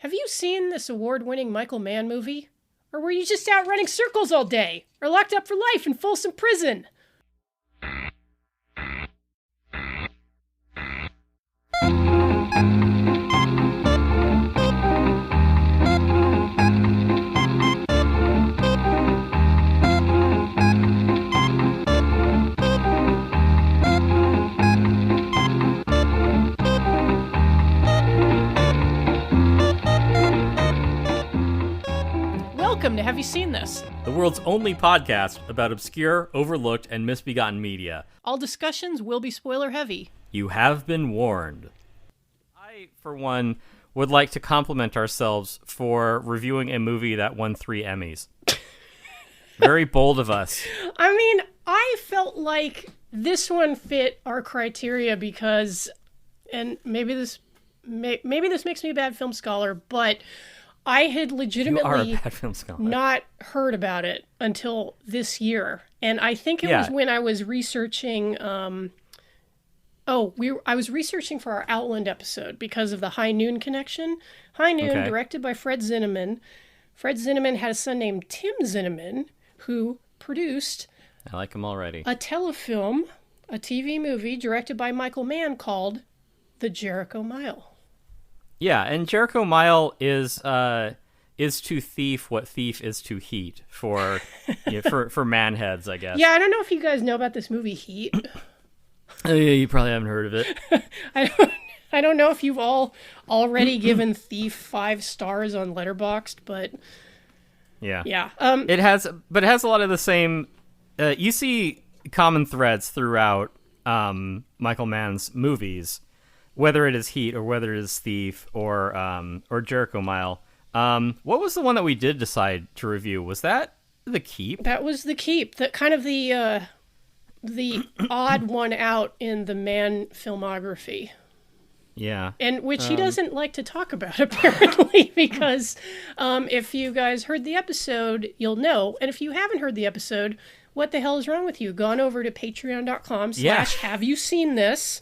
Have you seen this award-winning Michael Mann movie? Or were you just out running circles all day? Or locked up for life in Folsom Prison? Welcome to Have You Seen This? The world's only podcast about obscure, overlooked, and misbegotten media. All discussions will be spoiler heavy. You have been warned. I, for one, would like to compliment ourselves for reviewing a movie that won 3 Emmys. Very bold of us. I mean, I felt like this one fit our criteria because, and maybe this makes me a bad film scholar, but I had legitimately not heard about it until this year. And I think it was when I was researching, I was researching for our Outland episode because of the High Noon connection. High Noon, directed by Fred Zinnemann. Fred Zinnemann had a son named Tim Zinnemann who produced... I like him already. ...a telefilm, a TV movie directed by Michael Mann called The Jericho Mile. Yeah, and Jericho Mile is to thief what thief is to heat for for man heads, I guess. Yeah, I don't know if you guys know about this movie Heat. Oh, yeah, you probably haven't heard of it. I don't know if you've all already given Thief 5 stars on Letterboxd, but yeah. It has a lot of the same. You see common threads throughout Michael Mann's movies. Whether it is Heat or whether it is Thief or Jericho Mile. What was the one that we did decide to review? Was that The Keep? That was The Keep. That kind of the odd one out in the Mann filmography. Yeah. And which he doesn't like to talk about, apparently, because if you guys heard the episode, you'll know. And if you haven't heard the episode, what the hell is wrong with you? Gone over to patreon.com/have you seen this?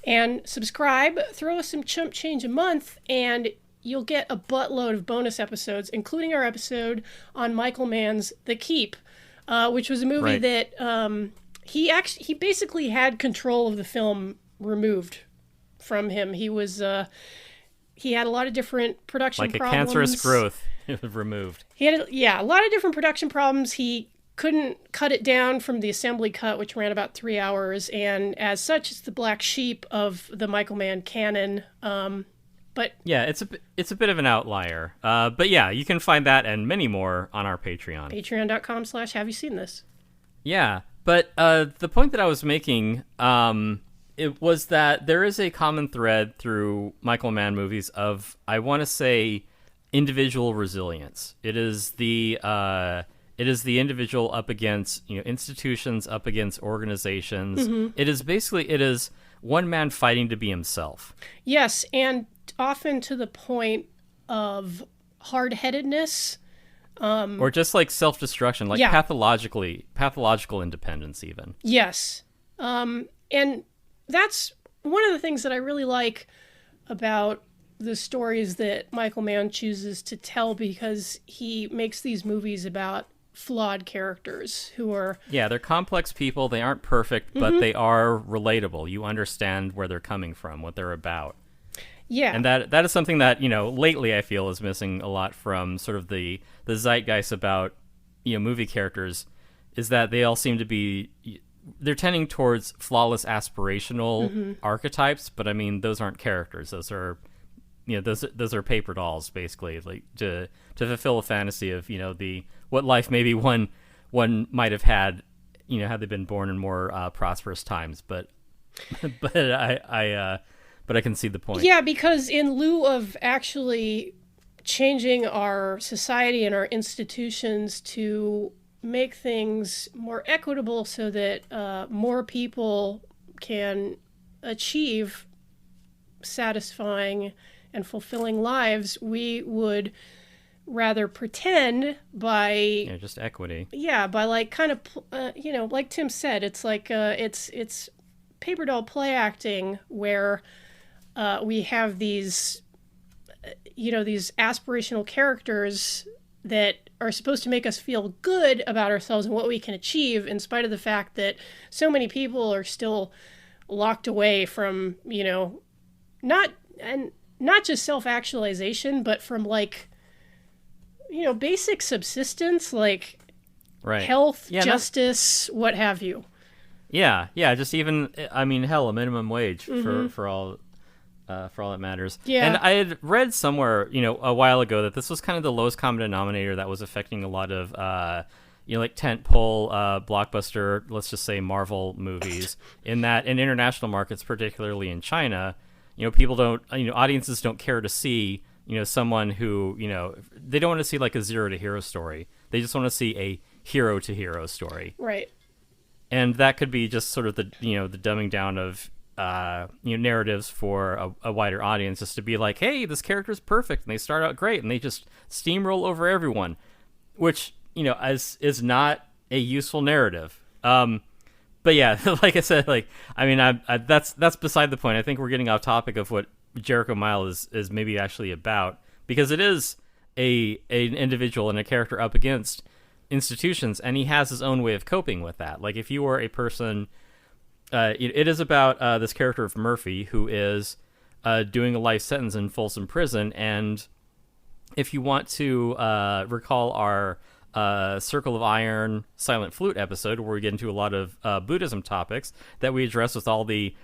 And subscribe, throw us some chump change a month, and you'll get a buttload of bonus episodes, including our episode on Michael Mann's The Keep, which was a movie that he basically had control of the film removed from him. He had a lot of different production problems. Like a cancerous growth removed. He had a lot of different production problems. He couldn't cut it down from the assembly cut, which ran about 3 hours, and as such, it's the black sheep of the Michael Mann canon. But yeah, it's a bit of an outlier. But yeah, you can find that and many more on our Patreon. Patreon.com/have you seen this? Yeah, but the point that I was making, it was that there is a common thread through Michael Mann movies of, I want to say, individual resilience. It is the individual up against institutions, up against organizations. Mm-hmm. It is one man fighting to be himself. Yes, and often to the point of hard-headedness. Or just like self-destruction, like pathological independence even. Yes. And that's one of the things that I really like about the stories that Michael Mann chooses to tell, because he makes these movies about flawed characters who are... Yeah, they're complex people. They aren't perfect, but they are relatable. You understand where they're coming from, what they're about. Yeah. And that is something that, lately I feel is missing a lot from sort of the zeitgeist about, movie characters, is that they all seem to be... They're tending towards flawless aspirational archetypes, but I mean, those aren't characters. Those are... those are paper dolls, basically, like to fulfill a fantasy of what life maybe one might have had, had they been born in more prosperous times. But I can see the point. Yeah, because in lieu of actually changing our society and our institutions to make things more equitable so that more people can achieve satisfying and fulfilling lives, we would rather pretend by just equity. Yeah, by like kind of like Tim said, it's like it's paper doll play acting where we have these these aspirational characters that are supposed to make us feel good about ourselves and what we can achieve, in spite of the fact that so many people are still locked away from, not just self-actualization, but from like, basic subsistence, like right. health, justice, what have you. Yeah, just even, I mean, hell, a minimum wage for all that matters. Yeah. And I had read somewhere, a while ago that this was kind of the lowest common denominator that was affecting a lot of, like tentpole blockbuster, let's just say Marvel movies, in that in international markets, particularly in China, people don't, audiences don't care to see, someone who, they don't want to see like a zero to hero story. They just want to see a hero to hero story. Right. And that could be just sort of the, the dumbing down of, narratives for a wider audience, just to be like, hey, this character's perfect, and they start out great, and they just steamroll over everyone, which, is not a useful narrative. But yeah, like I said, like, I mean, that's beside the point. I think we're getting off topic of what Jericho Mile is maybe actually about, because it is an individual and a character up against institutions, and he has his own way of coping with that. Like, if you were a person, it is about this character of Murphy, who is doing a life sentence in Folsom Prison, and if you want to recall our Circle of Iron Silent Flute episode, where we get into a lot of Buddhism topics that we address with all the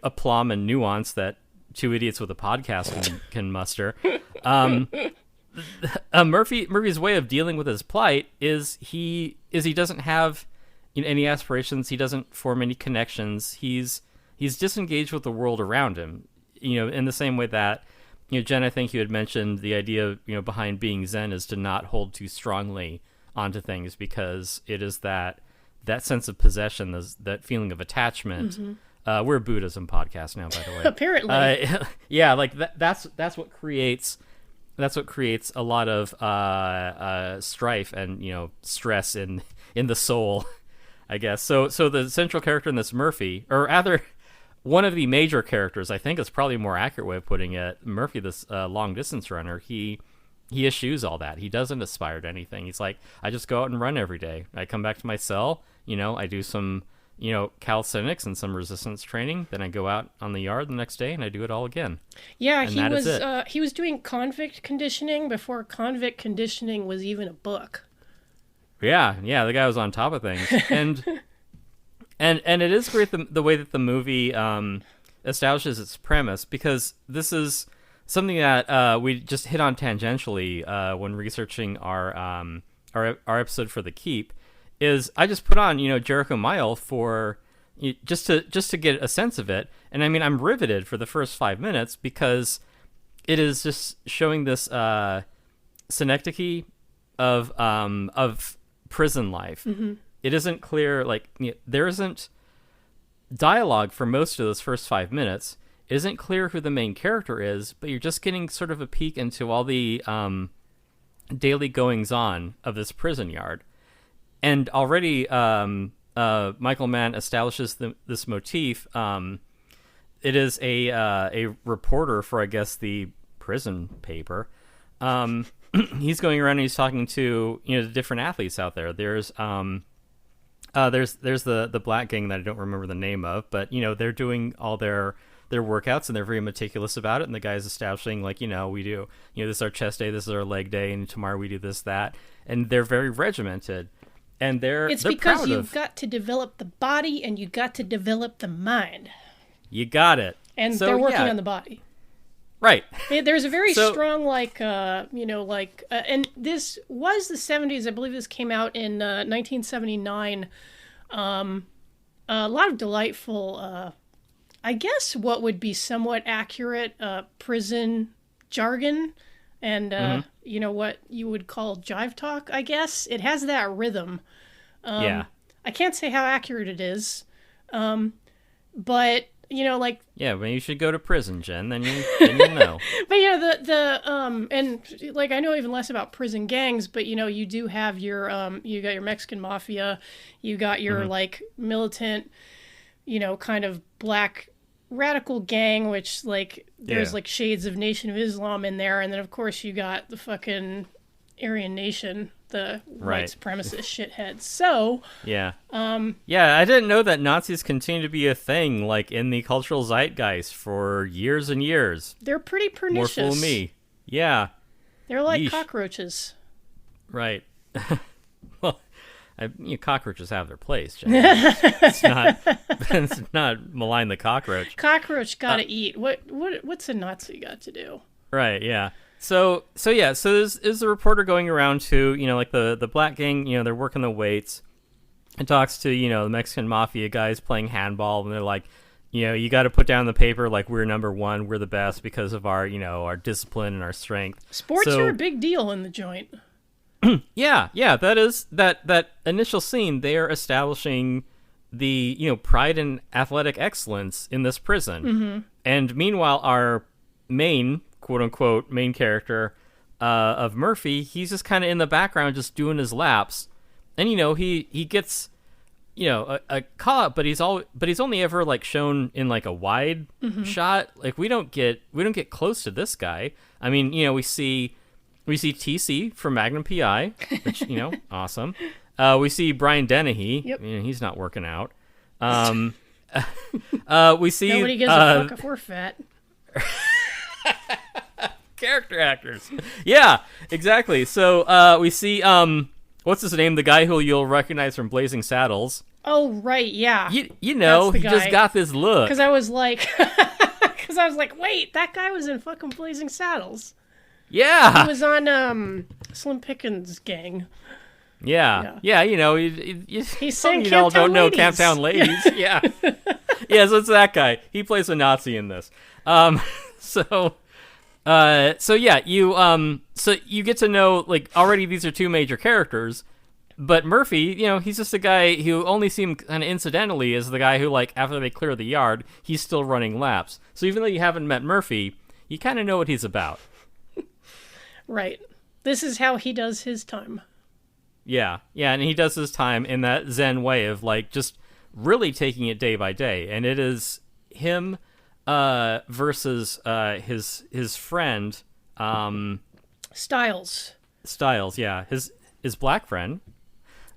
aplomb and nuance that two idiots with a podcast can muster. Murphy's way of dealing with his plight is he doesn't have any aspirations. He doesn't form any connections. He's disengaged with the world around him. In the same way that Jen, I think you had mentioned the idea behind being Zen is to not hold too strongly onto things, because it is that sense of possession, that feeling of attachment. Mm-hmm. We're a Buddhism podcast now, by the way. Apparently, yeah, like that's what creates. That's what creates a lot of strife and stress in the soul, I guess. So the central character in this, Murphy, or rather, one of the major characters, I think is probably a more accurate way of putting it. Murphy, this long distance runner, he eschews all that. He doesn't aspire to anything. He's like, I just go out and run every day. I come back to my cell. I do some calisthenics and some resistance training. Then I go out on the yard the next day and I do it all again. Yeah, he was doing convict conditioning before convict conditioning was even a book. Yeah, the guy was on top of things. And it is great the way that the movie establishes its premise, because this is something that we just hit on tangentially when researching our episode for The Keep. Is I just put on Jericho Mile for just to get a sense of it, and I mean, I'm riveted for the first 5 minutes, because it is just showing this synecdoche of prison life. Mm-hmm. It isn't clear, like, there isn't dialogue for most of those first 5 minutes. It isn't clear who the main character is, but you're just getting sort of a peek into all the daily goings-on of this prison yard. And already Michael Mann establishes this motif. It is a reporter for, I guess, the prison paper. He's going around and he's talking to the different athletes out there. There's the black gang that I don't remember the name of, but they're doing all their workouts and they're very meticulous about it. And the guy's establishing, like, we do this is our chest day, this is our leg day, and tomorrow we do this, that, and they're very regimented. And they're because you've got to develop the body and you got to develop the mind. You got it. And so, they're working on the body. Right. There's a very strong, and this was the 70s. I believe this came out in 1979. A lot of delightful, I guess what would be somewhat accurate prison jargon. And, what you would call jive talk, I guess. It has that rhythm. Yeah. I can't say how accurate it is. But, Yeah, but you should go to prison, Jen, then you'll know. But, and, like, I know even less about prison gangs, but, you do have your, you got your Mexican mafia, you got your, like, militant, kind of black radical gang, which like there's Yeah. like shades of Nation of Islam in there, and then of course you got the fucking Aryan Nation, the white Right. supremacist shitheads. So Yeah. Yeah, I didn't know that Nazis continue to be a thing, like, in the cultural zeitgeist for years and years. they're pretty More pernicious. fool me. Yeah. They're like Yeesh. cockroaches. Right. Well, cockroaches have their place, Jen. It's not malign the cockroach. Cockroach gotta eat. What's a Nazi got to do? Right, yeah. So there's a reporter going around to, like the black gang, they're working the weights, and talks to, the Mexican mafia guys playing handball, and they're like, you got to put down the paper like we're number one, we're the best because of our, our discipline and our strength. Sports So- are a big deal in the joint. Yeah, that is that initial scene. They are establishing the pride and athletic excellence in this prison, and meanwhile, our main quote unquote main character of Murphy, he's just kind of in the background, just doing his laps, and he gets a call out, but he's only ever like shown in like a wide shot. Like we don't get close to this guy. I mean, we see TC from Magnum PI, which, awesome. We see Brian Dennehy. Yep. He's not working out. We see Nobody gives a fuck if we're fat. character actors. Yeah, exactly. So we see, what's his name? The guy who you'll recognize from Blazing Saddles. Oh, right, yeah. He That's the just guy. got this look. Because I was like, wait, that guy was in fucking Blazing Saddles. Yeah. He was on Slim Pickens' gang. Yeah. You sang you all Camptown don't know Ladies. Camptown Ladies. Yeah. Yeah, so it's that guy. He plays a Nazi in this. So yeah, you get to know, like, already these are two major characters, but Murphy, he's just a guy who only seemed kind of incidentally as the guy who, like, after they clear the yard, he's still running laps. So even though you haven't met Murphy, you kind of know what he's about. Right. This is how he does his time. Yeah, and he does his time in that Zen way of, like, just really taking it day by day, and it is him versus his friend Styles. Styles, yeah, his black friend.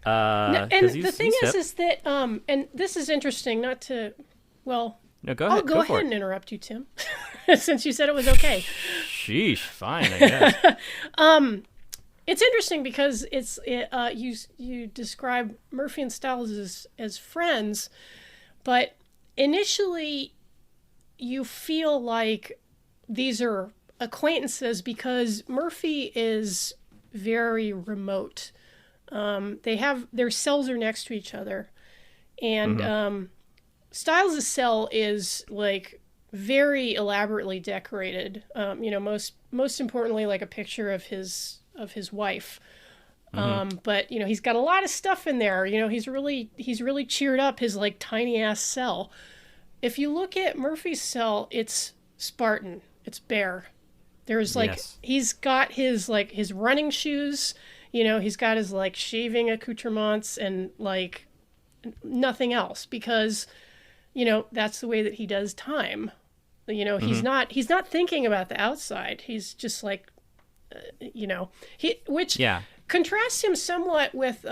And 'cause the thing is that and this is interesting. Not to, well, no, go I'll ahead. go for ahead it. and interrupt you, Tim, since you said it was okay. Sheesh, fine, I guess. It's interesting because you describe Murphy and Styles as friends, but initially you feel like these are acquaintances because Murphy is very remote. Their cells are next to each other, and Styles' cell is like very elaborately decorated. Most importantly, like a picture of his wife. But he's got a lot of stuff in there. He's really cheered up his like tiny ass cell. If you look at Murphy's cell, it's Spartan. It's bare. There's like he's got his running shoes. He's got his like shaving accoutrements and like nothing else because that's the way that he does time. He's not thinking about the outside. He's just like which contrasts him somewhat with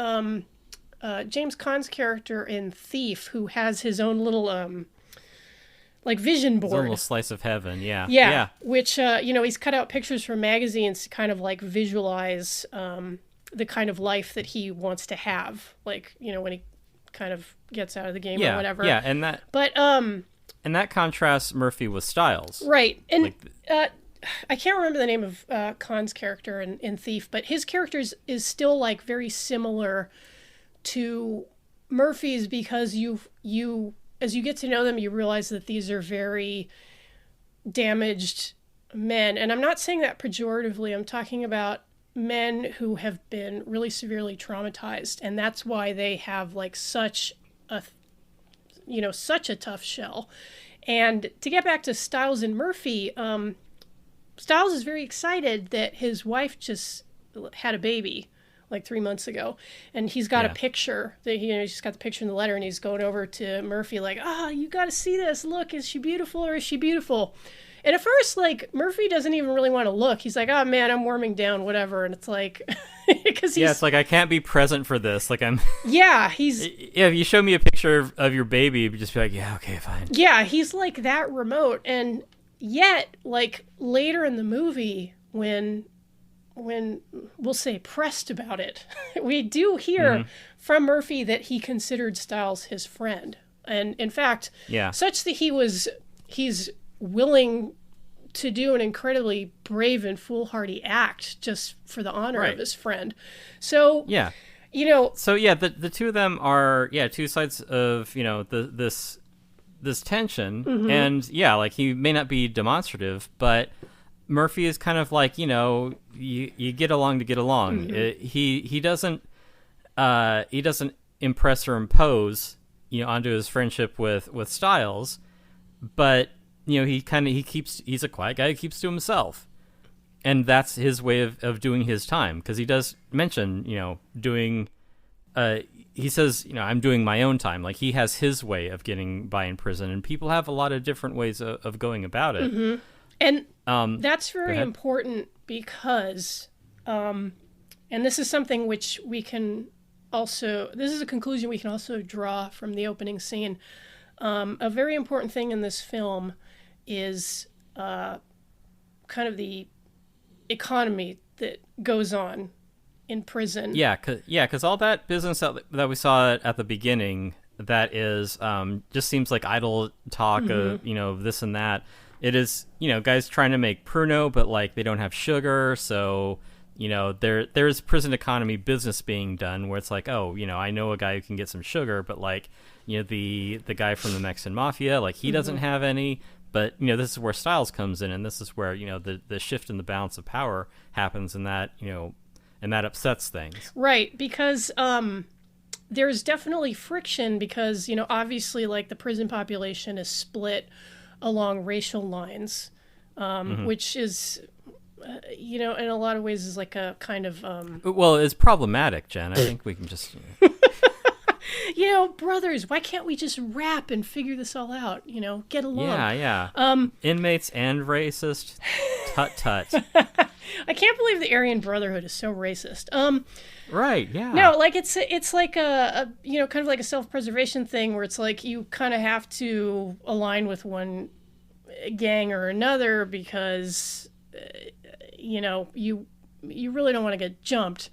James Caan's character in Thief, who has his own little like vision board. His own little slice of heaven, yeah. Yeah. Which he's cut out pictures from magazines to kind of like visualize the kind of life that he wants to have, like when he kind of gets out of the game or whatever. Yeah, and that. But and that contrasts Murphy with Styles, right? And I can't remember the name of Caan's character in Thief, but his character is still like very similar to Murphy's because you as you get to know them, you realize that these are very damaged men. And I'm not saying that pejoratively. I'm talking about men who have been really severely traumatized, and that's why they have like such a tough shell. And to get back to Styles and Murphy, Styles is very excited that his wife just had a baby, like 3 months ago, and he's got a Yeah. picture that he's just got the picture in the letter, and he's going over to Murphy like, you got to see this. Look, is she beautiful or is she beautiful? And at first, like, Murphy doesn't even really want to look. He's like, oh man, I'm warming down, whatever. And it's like, because he's It's like I can't be present for this. Like I'm. he's If you show me a picture of your baby, you'd just be like, yeah, okay, fine. he's like that remote. And yet, like later in the movie, when we'll say pressed about it, we do hear from Murphy that he considered Styles his friend, and in fact, such that he's willing to do an incredibly brave and foolhardy act just for the honor of his friend. So the two of them are two sides of this tension, and like he may not be demonstrative, but Murphy is kind of like, you get along to get along. He doesn't impress or impose onto his friendship with Styles, but he's a quiet guy who keeps to himself, and that's his way of doing his time, because he does mention doing he says I'm doing my own time. Like he has his way of getting by in prison, and people have a lot of different ways of going about it. And that's very important because, and this is something which this is a conclusion we can also draw from the opening scene. A very important thing in this film is kind of the economy that goes on in prison. Because all that business that we saw at the beginning, that is just seems like idle talk of this and that. It is guys trying to make Pruno, but like they don't have sugar, so there's prison economy business being done where it's like, I know a guy who can get some sugar, but like the guy from the Mexican mafia, like he doesn't have any. But this is where Styles comes in, and this is where the shift in the balance of power happens, and that and that upsets things. Right, because there's definitely friction because obviously like the prison population is split along racial lines, which is in a lot of ways is like a kind of well, it's problematic, Jen. I think we can just brothers, why can't we just rap and figure this all out? Get along. Inmates and racist. Tut. I can't believe the Aryan Brotherhood is so racist. Right, yeah. No, like it's like a kind of like a self-preservation thing where it's like you kind of have to align with one gang or another because you really don't want to get jumped.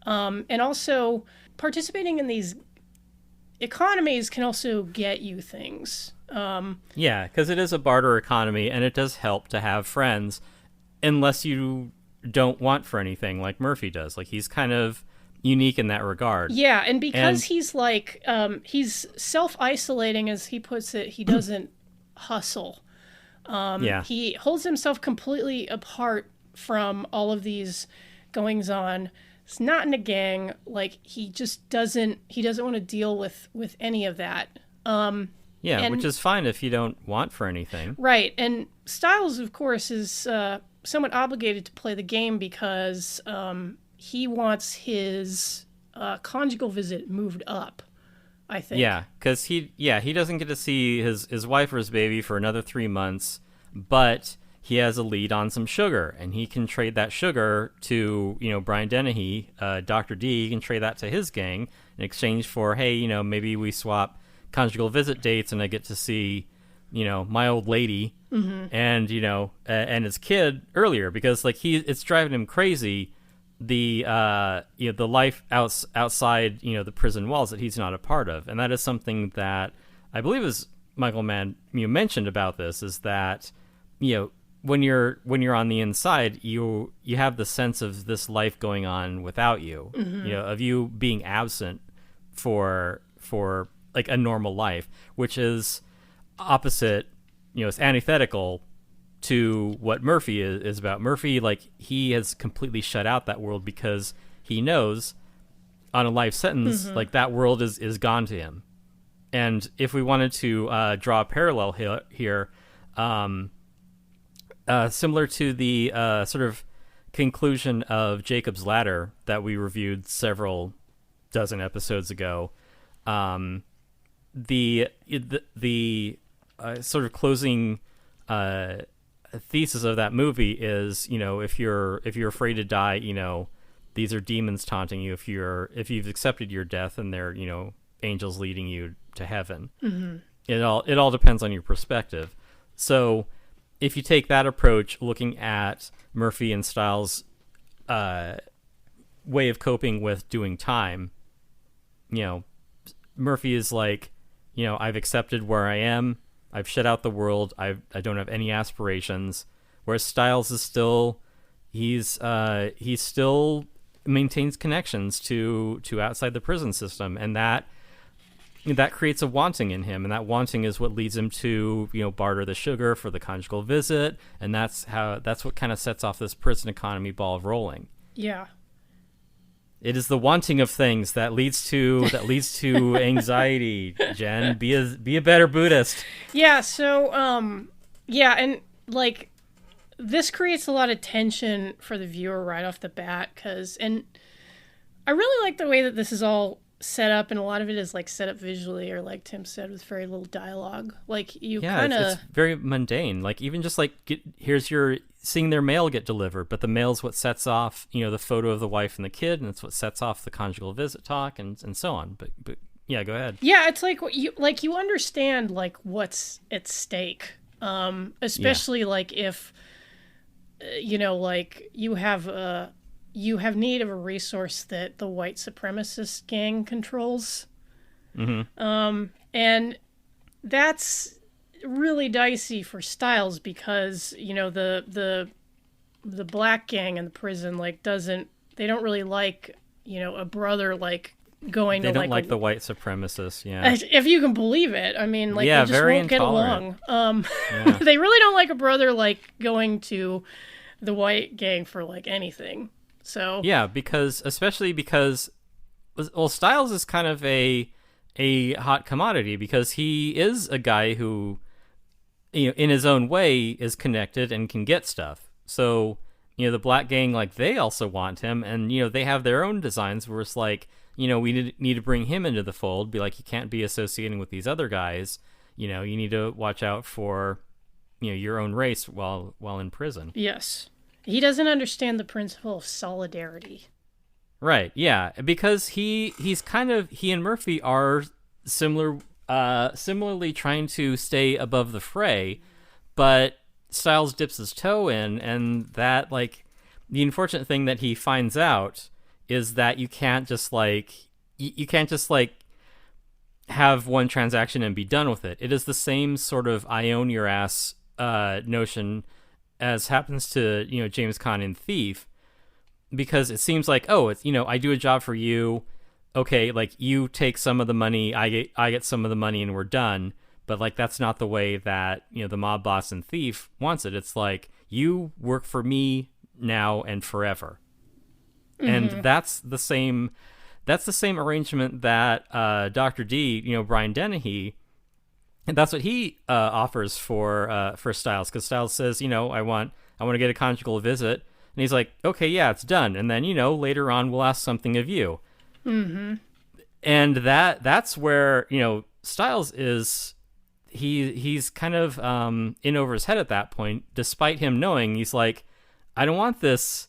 And also participating in these economies can also get you things. Because it is a barter economy, and it does help to have friends, unless you don't want for anything like Murphy does. Like he's kind of unique in that regard. Yeah, and because he's like he's self-isolating, as he puts it, he doesn't hustle. He holds himself completely apart from all of these goings on. He's not in a gang. Like he just doesn't want to deal with any of that. Which is fine if you don't want for anything. Right. And Styles, of course, is somewhat obligated to play the game because he wants his conjugal visit moved up, I think. Yeah, because he doesn't get to see his wife or his baby for another 3 months, but he has a lead on some sugar, and he can trade that sugar to, Brian Dennehy, Dr. D. He can trade that to his gang in exchange for, hey, maybe we swap conjugal visit dates and I get to see, my old lady and, and his kid earlier, because like it's driving him crazy. The life outside, the prison walls that he's not a part of. And that is something that I believe is Michael Mann mentioned about this, is that, when you're on the inside, you have the sense of this life going on without you, of you being absent for like a normal life, which is opposite, it's antithetical to what Murphy is about. Murphy, like, he has completely shut out that world because he knows on a life sentence, like, that world is gone to him. And if we wanted to draw a parallel here, similar to the sort of conclusion of Jacob's Ladder that we reviewed several dozen episodes ago, the sort of closing thesis of that movie is, if you're afraid to die, these are demons taunting you. If you've accepted your death, and they're, angels leading you to heaven. Mm-hmm. It all depends on your perspective. So if you take that approach, looking at Murphy and Stiles' way of coping with doing time, Murphy is like, I've accepted where I am. I've shut out the world. I don't have any aspirations. Whereas Stiles is still, he still maintains connections to outside the prison system, and that creates a wanting in him, and that wanting is what leads him to barter the sugar for the conjugal visit, and that's what kind of sets off this prison economy ball rolling. Yeah. It is the wanting of things that leads to anxiety. Jen, be a better Buddhist. Yeah. So and like this creates a lot of tension for the viewer right off the bat, and I really like the way that this is all set up, and a lot of it is like set up visually, or like Tim said, with very little dialogue. Like it's very mundane. Like even just like here's your seeing their mail get delivered, but the mail's what sets off the photo of the wife and the kid, and it's what sets off the conjugal visit talk, and so on. But yeah, go ahead. Yeah, it's like you understand like what's at stake, especially like if like you have need of a resource that the white supremacist gang controls. Mm-hmm. And that's really dicey for Stiles, because, the black gang in the prison, like, they don't really like, a brother, like, going they to, don't like the white supremacists, if you can believe it. I mean, like, they just very won't get along. They really don't like a brother, like, going to the white gang for, like, anything. So yeah, especially because Stiles is kind of a hot commodity, because he is a guy who, in his own way, is connected and can get stuff. So the black gang, like, they also want him, and they have their own designs where it's like, we need to bring him into the fold. Be like, you can't be associating with these other guys. You need to watch out for your own race while in prison. Yes. He doesn't understand the principle of solidarity. Right, yeah, because he and Murphy are similarly trying to stay above the fray, but Stiles dips his toe in, and that, like, the unfortunate thing that he finds out is that you can't just have one transaction and be done with it. It is the same sort of I own your ass notion as happens to James Caan in Thief, because it seems like, oh, it's I do a job for you, okay, like, you take some of the money, I get some of the money, and we're done. But like, that's not the way that the mob boss in Thief wants it. It's like, you work for me now and forever. Mm-hmm. And that's the same arrangement that Dr. D, Brian Dennehy, and that's what he offers for Stiles, because Stiles says, I want to get a conjugal visit, and he's like, okay, yeah, it's done, and then later on we'll ask something of you. Mm-hmm. And that's where Stiles is, he's kind of in over his head at that point, despite him knowing, he's like, I don't want this,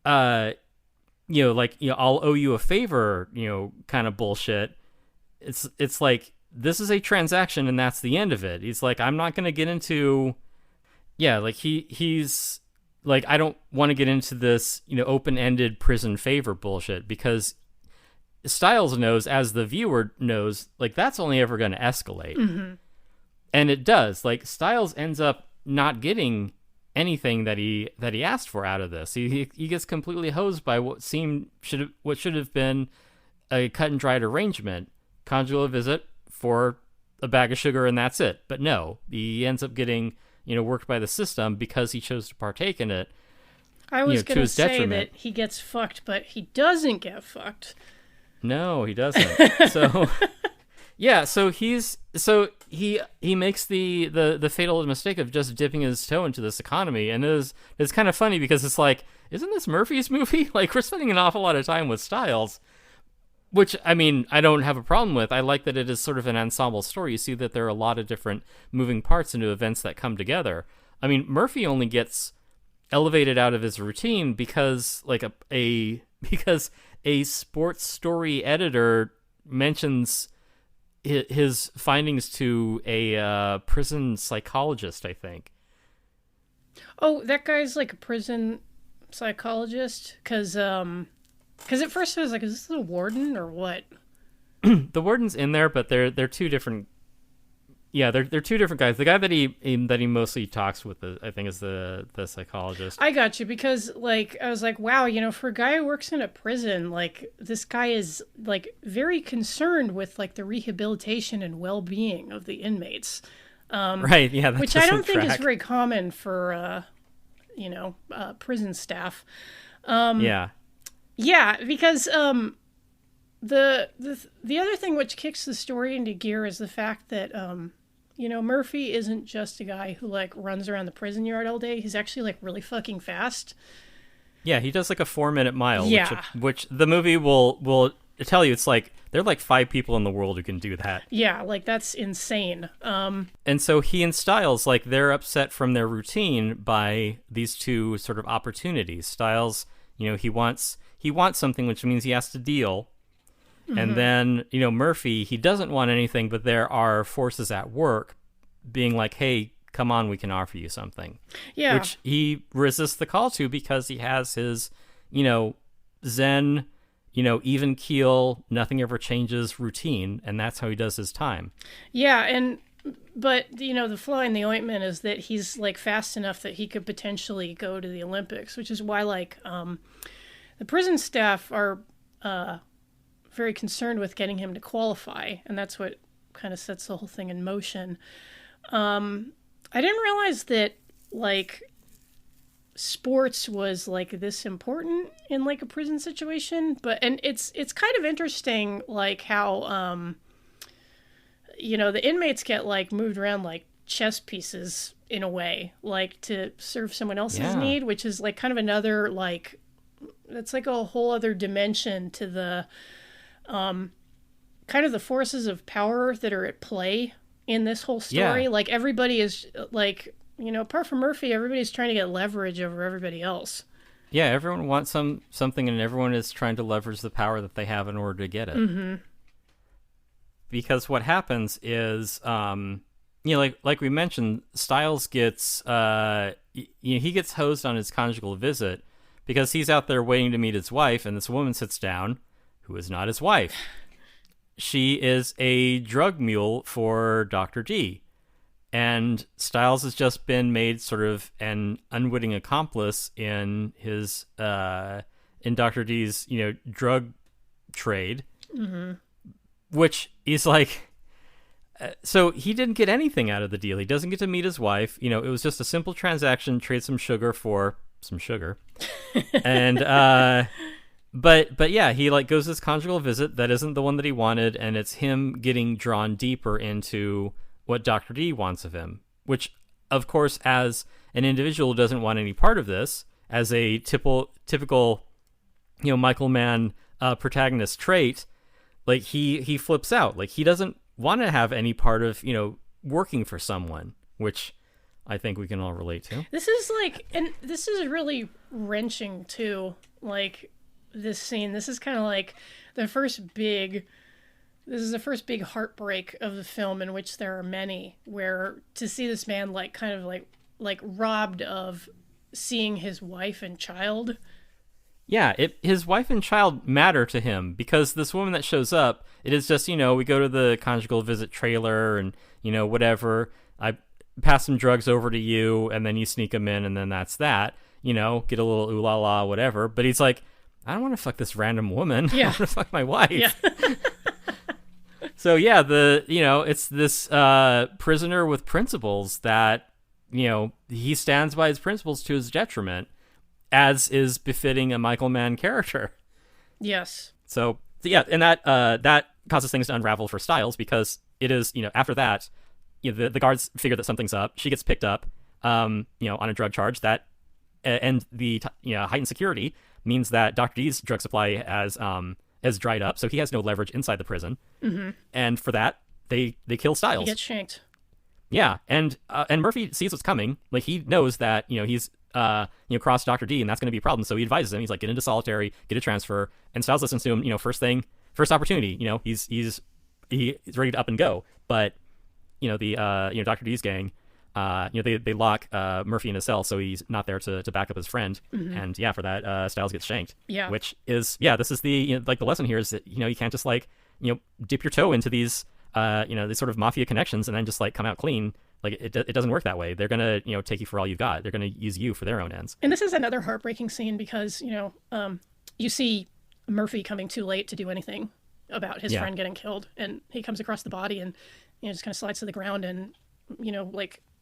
I'll owe you a favor, kind of bullshit. It's like, this is a transaction, and that's the end of it. He's like, I'm not going to get into, like, he's like, I don't want to get into this, open-ended prison favor bullshit, because Stiles knows, as the viewer knows, like, that's only ever going to escalate. Mm-hmm. And it does. Like, Stiles ends up not getting anything that he asked for out of this. He gets completely hosed by what should have been a cut and dried arrangement, conjugal visit for a bag of sugar, and that's it. But no, he ends up getting worked by the system because he chose to partake in it. I was going to say detriment. that he gets fucked, but he doesn't get fucked. No, he doesn't. So Yeah, so he makes the fatal mistake of just dipping his toe into this economy, and it's kind of funny because it's like, isn't this Murphy's movie? Like, we're spending an awful lot of time with Styles, which, I mean, I don't have a problem with. I like that it is sort of an ensemble story. You see that there are a lot of different moving parts into events that come together. I mean, Murphy only gets elevated out of his routine because like because a sports story editor mentions his findings to a prison psychologist, I think. Oh, that guy's like a prison psychologist? Because at first I was like, is this the warden or what? The warden's in there, but they're two different. Yeah, they're two different guys. The guy that he mostly talks with, I think, is the psychologist. I got you, because like I was like, wow, for a guy who works in a prison, like this guy is like very concerned with like the rehabilitation and well-being of the inmates. Right. Yeah. That which I don't think is very common for prison staff. Yeah. Yeah, because the other thing which kicks the story into gear is the fact that Murphy isn't just a guy who like runs around the prison yard all day. He's actually like really fucking fast. Yeah, he does like a 4-minute mile. Yeah. Which the movie will tell you, it's like there are like 5 people in the world who can do that. Yeah, like that's insane. And so he and Styles, like, they're upset from their routine by these two sort of opportunities. Styles, he wants something, which means he has to deal. Mm-hmm. And then, Murphy, he doesn't want anything, but there are forces at work being like, hey, come on, we can offer you something. Yeah. Which he resists the call to because he has his, Zen, even keel, nothing ever changes routine, and that's how he does his time. Yeah, but the fly in the ointment is that he's like fast enough that he could potentially go to the Olympics, which is why like the prison staff are very concerned with getting him to qualify, and that's what kind of sets the whole thing in motion. I didn't realize that like sports was like this important in like a prison situation, and it's kind of interesting like how the inmates get like moved around like chess pieces in a way, like to serve someone else's need, which is like kind of another like, that's like a whole other dimension to the kind of the forces of power that are at play in this whole story. Like everybody is like, apart from Murphy, everybody's trying to get leverage over everybody else. Yeah, everyone wants something, and everyone is trying to leverage the power that they have in order to get it. Mm-hmm. Because what happens is, like we mentioned, Styles gets he gets hosed on his conjugal visit because he's out there waiting to meet his wife, and this woman sits down who is not his wife. She is a drug mule for Dr. D. And Styles has just been made sort of an unwitting accomplice in his in Dr. D's, drug trade. Mm-hmm. Which is like, so he didn't get anything out of the deal. He doesn't get to meet his wife. It was just a simple transaction, trade some sugar for some sugar. And But yeah, he like goes this conjugal visit that isn't the one that he wanted, and it's him getting drawn deeper into what Dr. D wants of him, which, of course, as an individual doesn't want any part of this, as a typical Michael Mann protagonist trait, like he flips out. Like he doesn't want to have any part of, working for someone, which I think we can all relate to. This is like, and this is really wrenching too, like this scene. This is kind of like the first big heartbreak of the film, in which there are many, where to see this man like kind of like robbed of seeing his wife and child. Yeah, his wife and child matter to him because this woman that shows up, it is just, we go to the conjugal visit trailer and, whatever. I pass some drugs over to you and then you sneak them in and then that's that. Get a little ooh la la, whatever. But he's like, I don't want to fuck this random woman. Yeah. I want to fuck my wife. Yeah. So yeah, it's this prisoner with principles that, he stands by his principles to his detriment, as is befitting a Michael Mann character. Yes. So yeah, and that causes things to unravel for Styles because it is, after that, the guards figure that something's up. She gets picked up, on a drug charge that, and the heightened security means that Dr. D's drug supply has dried up, so he has no leverage inside the prison. Mm-hmm. And for that, they kill Styles. He gets shanked. Yeah, and Murphy sees what's coming. Like, he knows that he's crossed Dr. D, and that's going to be a problem. So he advises him. He's like, get into solitary, get a transfer. And Styles listens to him. First opportunity. He's ready to up and go. But Dr. D's gang, they lock Murphy in a cell, so he's not there to back up his friend. Mm-hmm. And yeah, for that, Styles gets shanked. Yeah, which is this is the the lesson here is that you can't just dip your toe into these these sort of mafia connections and then just come out clean. Like, it doesn't work that way. They're gonna take you for all you've got. They're gonna use you for their own ends. And this is another heartbreaking scene because you see Murphy coming too late to do anything about his friend getting killed, and he comes across the body and just kind of slides to the ground and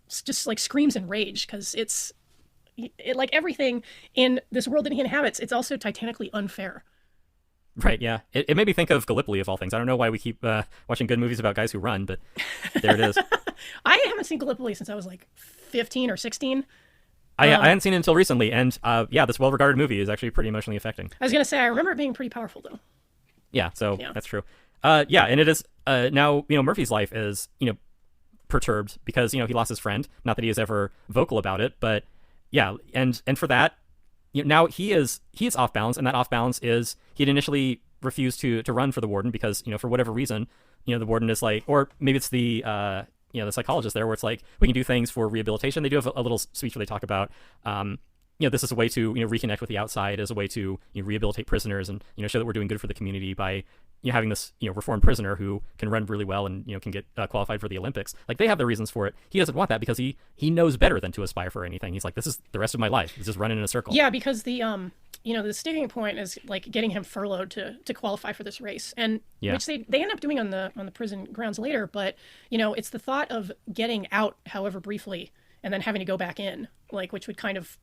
just screams in rage because it's like everything in this world that he inhabits. It's also titanically unfair. Right, yeah. It made me think of Gallipoli, of all things. I don't know why we keep watching good movies about guys who run, but there it is. I haven't seen Gallipoli since I was 15 or 16. I hadn't seen it until recently, and this well-regarded movie is actually pretty emotionally affecting. I was going to say, I remember it being pretty powerful, though. Yeah, so that's true. And it is, now, Murphy's life is, perturbed because, he lost his friend. Not that he is ever vocal about it, but yeah, and for that, now he is off balance, and that off balance is he'd initially refused to run for the warden because for whatever reason the warden is or maybe it's the the psychologist there where it's we can do things for rehabilitation. They do have a little speech where they talk about this is a way to reconnect with the outside, as a way to rehabilitate prisoners and show that we're doing good for the community by having this reformed prisoner who can run really well and can get qualified for the Olympics. They have their reasons for it. He doesn't want that because he knows better than to aspire for anything. He's like, this is the rest of my life. It's just running in a circle. Yeah, because the the sticking point is getting him furloughed to qualify for this race, and which they end up doing on the prison grounds later. But it's the thought of getting out, however briefly, and then having to go back in, which would kind of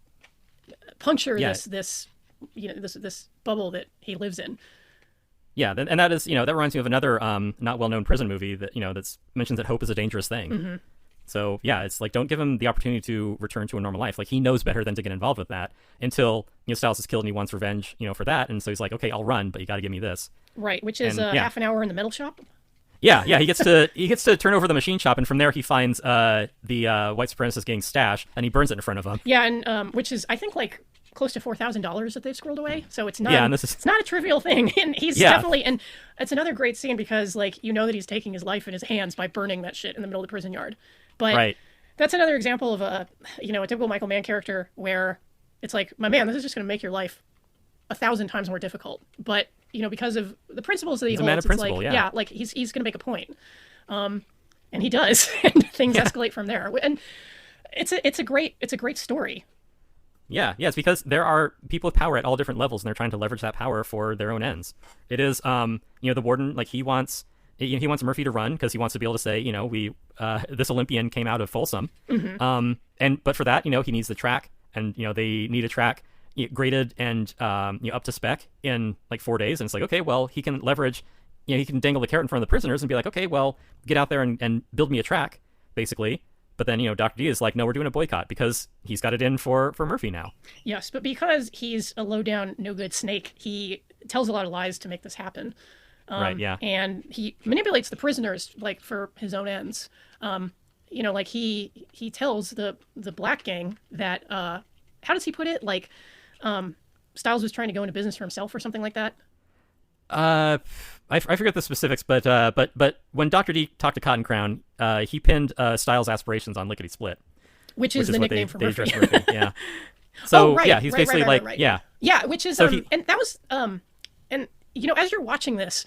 puncture this bubble that he lives in. Yeah, and that is that reminds me of another not well known prison movie that that's mentions that hope is a dangerous thing. Mm-hmm. So yeah, it's don't give him the opportunity to return to a normal life. He knows better than to get involved with that until Styles is killed and he wants revenge for that, and so he's like, okay, I'll run, but you got to give me this. Right, which is half an hour in the metal shop. Yeah, he gets to turn over the machine shop, and from there he finds the white supremacist gang stash, and he burns it in front of him. Yeah, and which is I think close to $4,000 that they've squirreled away. So it's not it's not a trivial thing, and he's definitely, and it's another great scene because that he's taking his life in his hands by burning that shit in the middle of the prison yard. But that's another example of a typical Michael Mann character where it's my man, this is just going to make your life 1,000 times more difficult, but because of the principles that he holds, it's he's going to make a point, and he does, and things escalate from there. And it's a great story. Yeah, it's because there are people with power at all different levels, and they're trying to leverage that power for their own ends. It is, the warden, he wants Murphy to run because he wants to be able to say, this Olympian came out of Folsom. Mm-hmm. But for that, he needs the track, and they need a track graded and up to spec in 4 days. And it's okay, well, he can leverage, he can dangle the carrot in front of the prisoners and be okay, well, get out there and build me a track, basically. But then, Dr. D is no, we're doing a boycott because he's got it in for Murphy now. Yes, but because he's a low-down, no-good snake, he tells a lot of lies to make this happen. Right, yeah. And he manipulates the prisoners, for his own ends. He tells the black gang that, how does he put it? Styles was trying to go into business for himself or something like that. I forget the specifics, but when Dr. D talked to Cotton Crown, he pinned Styles' aspirations on Lickety Split, which is the nickname for Murphy. Murphy. Yeah. So he's basically right. Yeah, which is and that was and as you're watching this,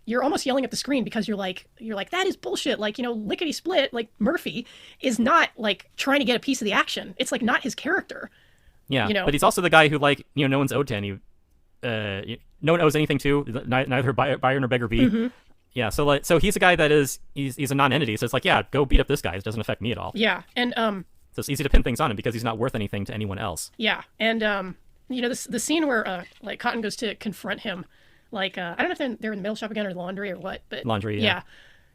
you're almost yelling at the screen because you're like that is bullshit. Lickety Split, Murphy is not trying to get a piece of the action. It's not his character. Yeah, but he's also the guy who no one's owed to any. No one owes anything to, neither buyer nor beggar be. Mm-hmm. Yeah, so he's a guy that he's a non-entity. So it's go beat up this guy. It doesn't affect me at all. Yeah, and so it's easy to pin things on him because he's not worth anything to anyone else. Yeah, and the scene where Cotton goes to confront him, Like, I don't know if they're in the mail shop again or laundry or what, but Laundry, yeah.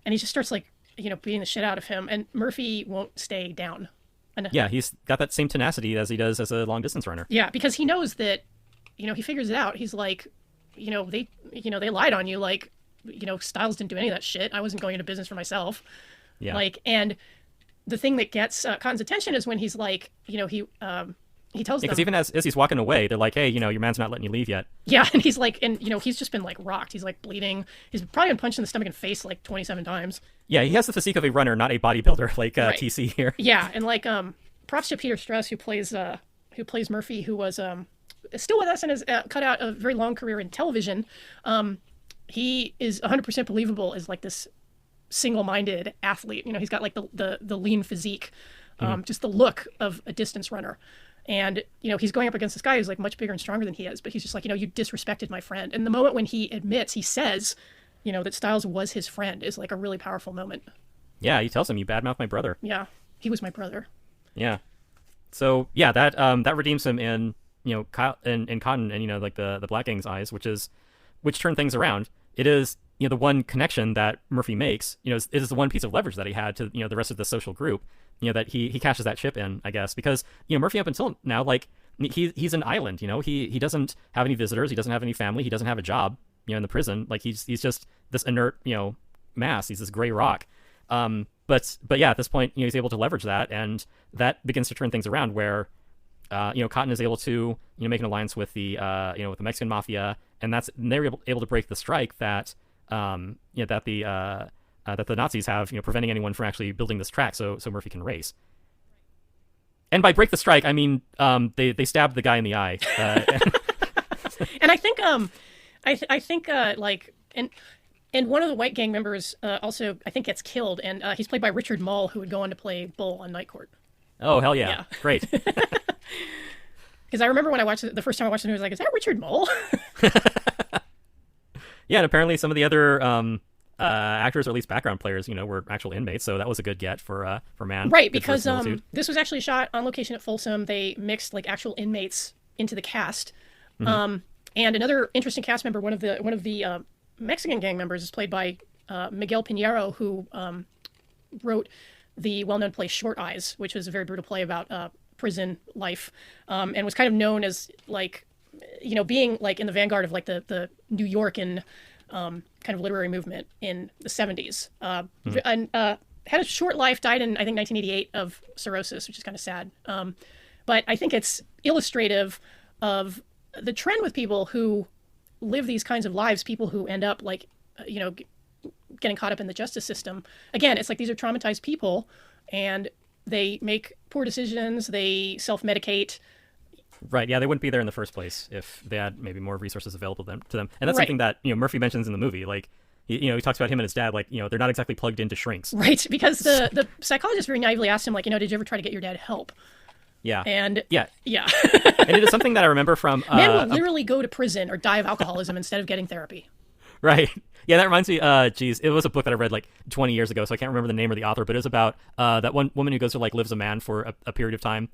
And he just starts like, beating the shit out of him, and Murphy won't stay down. And Yeah, he's got that same tenacity as he does as a long distance runner. yeah, because he knows that, he figures it out. He's like, they lied on you. Like, Styles didn't do any of that shit. I wasn't going into business for myself. Yeah. Like, and the thing that gets Cotton's attention is when he's like, he tells them, Because even as he's walking away, they're like, hey, your man's not letting you leave yet. yeah, and he's like, and he's just been like rocked. He's like bleeding. He's probably been punched in the stomach and face like 27 times. Yeah, he has the physique of a runner, not a bodybuilder like Right. TC here. Yeah, and like props to Peter Stress who plays Murphy, who was still with us and has cut out a very long career in television. He is 100% believable as like this single-minded athlete. He's got like the lean physique, just the look of a distance runner. And, he's going up against this guy who's like much bigger and stronger than he is, but he's just like, you disrespected my friend. And the moment when he admits, he says, that Styles was his friend is like a really powerful moment. Yeah, he tells him, you badmouthed my brother. Yeah, he was my brother. Yeah. So yeah, that redeems him in Kyle in Cotton and like the Black Gang's eyes, which turn things around. It is the one connection that Murphy makes. It is the one piece of leverage that he had to the rest of the social group. That he cashes that chip in, I guess, because Murphy up until now, like he's an island. He doesn't have any visitors. He doesn't have any family. He doesn't have a job. In the prison, like he's just this inert mass. He's this gray rock. But yeah, at this point, he's able to leverage that, and that begins to turn things around where, Cotton is able to, make an alliance with the, with the Mexican mafia, and they're able to break the strike that, that the Nazis have, preventing anyone from actually building this track so Murphy can race. And by break the strike, I mean, they stabbed the guy in the eye. And I think, I think, like, and one of the white gang members also, I think, gets killed, and he's played by Richard Mall, who would go on to play Bull on Night Court. Oh, hell yeah. Great. Because I remember when I watched it, the first time I watched it, I was like, is that Richard Mall? Yeah, and apparently some of the other actors, or at least background players, were actual inmates, so that was a good get for Mann. Right, because this was actually shot on location at Folsom. They mixed like actual inmates into the cast. Mm-hmm. And another interesting cast member, one of the Mexican gang members, is played by Miguel Pinheiro, who wrote the well-known play Short Eyes, which was a very brutal play about prison life, and was kind of known as like, being like in the vanguard of like the New York and kind of literary movement in the 70s. And had a short life, died in I think 1988 of cirrhosis, which is kind of sad. But I think it's illustrative of the trend with people who live these kinds of lives, people who end up like, getting caught up in the justice system. Again, it's like these are traumatized people, and they make poor decisions, they self-medicate. Right, yeah, they wouldn't be there in the first place if they had maybe more resources available to them. And that's Right. something that, Murphy mentions in the movie. Like, he talks about him and his dad, like, they're not exactly plugged into shrinks. Right, because the psychologist very naively asked him, like, did you ever try to get your dad help? Yeah. And yeah. Yeah. And it is something that I remember from... Men will literally go to prison or die of alcoholism instead of getting therapy. Right. Yeah, that reminds me, it was a book that I read like 20 years ago, so I can't remember the name or the author, but it was about that one woman who goes to like lives a man for a period of time.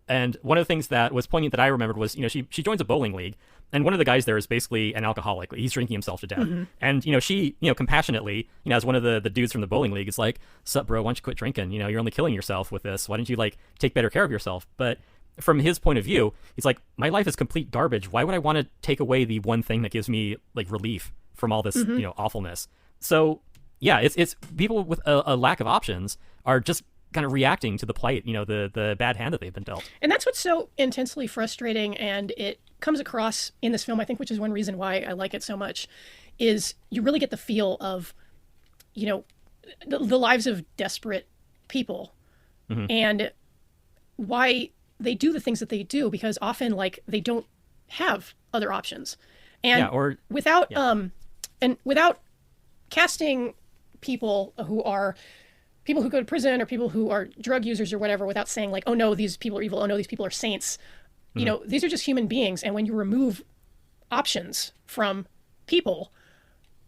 And one of the things that was poignant that I remembered was, she joins a bowling league, and one of the guys there is basically an alcoholic. He's drinking himself to death. Mm-hmm. And, she, compassionately, as one of the dudes from the bowling league, is like, sup, bro, why don't you quit drinking? You're only killing yourself with this. Why don't you, like, take better care of yourself? But from his point of view, he's like, my life is complete garbage. Why would I want to take away the one thing that gives me, like, relief from all this, Mm-hmm. Awfulness? So, yeah, it's people with a lack of options are just kind of reacting to the plight, the bad hand that they've been dealt. And that's what's so intensely frustrating, and it comes across in this film, I think, which is one reason why I like it so much, is you really get the feel of, the lives of desperate people, mm-hmm. and why they do the things that they do, because often, like, they don't have other options. And without casting people who are people who go to prison or people who are drug users or whatever, without saying like, oh no, these people are evil, oh no, these people are saints. Mm-hmm. These are just human beings. And when you remove options from people,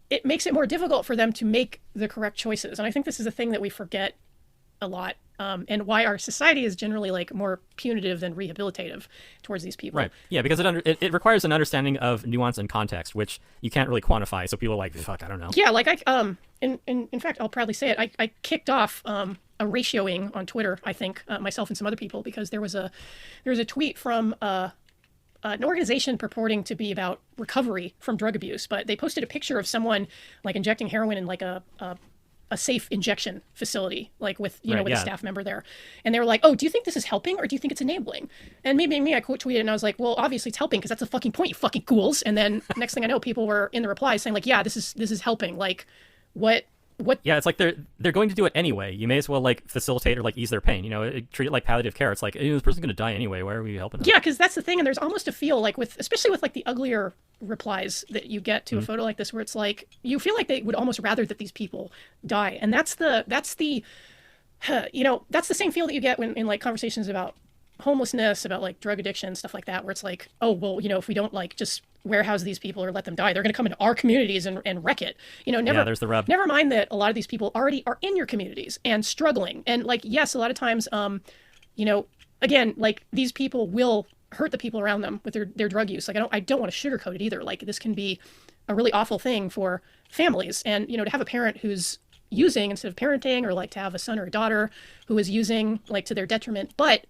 it makes it more difficult for them to make the correct choices. And I think this is a thing that we forget a lot and why our society is generally like more punitive than rehabilitative towards these people. Right. Yeah, because it requires an understanding of nuance and context, which you can't really quantify. So people are like, fuck, I don't know. Yeah, like in fact, I'll proudly say it. I kicked off a ratioing on Twitter. I think myself and some other people, because there was a tweet from an organization purporting to be about recovery from drug abuse, but they posted a picture of someone like injecting heroin in like a safe injection facility, like with a staff member there. And they were like, oh, do you think this is helping or do you think it's enabling? And me, I quote tweeted and I was like, well, obviously it's helping because that's the fucking point, you fucking ghouls. And then next thing I know, people were in the replies saying like, yeah, this is helping. Like what? Yeah, it's like they're going to do it anyway. You may as well like facilitate or like ease their pain. Treat it like palliative care. It's like, this person's going to die anyway. Why are we helping them? Yeah, because that's the thing. And there's almost a feel like especially with like the uglier replies that you get to a photo like this, where it's like you feel like they would almost rather that these people die. And that's the same feel that you get when in like conversations about homelessness, about like drug addiction, stuff like that, where it's like, oh, well, if we don't like just warehouse these people or let them die, they're going to come into our communities and wreck it. There's the rub. Never mind that a lot of these people already are in your communities and struggling. And like, yes, a lot of times, again, like these people will hurt the people around them with their drug use. Like, I don't want to sugarcoat it either. Like, this can be a really awful thing for families. And, to have a parent who's using instead of parenting, or like to have a son or a daughter who is using like to their detriment. But,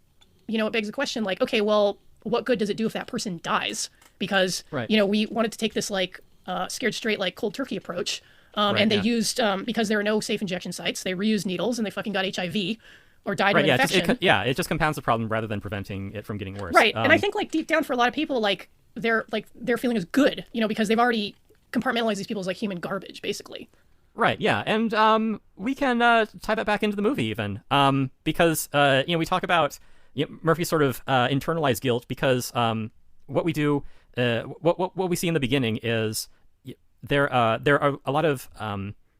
it begs the question like, okay, well, what good does it do if that person dies? Because, we wanted to take this like scared straight, like cold turkey approach. And they used, because there are no safe injection sites, they reused needles and they fucking got HIV or died of an infection. It just compounds the problem rather than preventing it from getting worse. Right. And I think like deep down for a lot of people, like their feeling is good, because they've already compartmentalized these people as like human garbage, basically. Right. Yeah. And we can tie that back into the movie even, because, we talk about Murphy's sort of internalized guilt, because what we do, what we see in the beginning is there are a lot of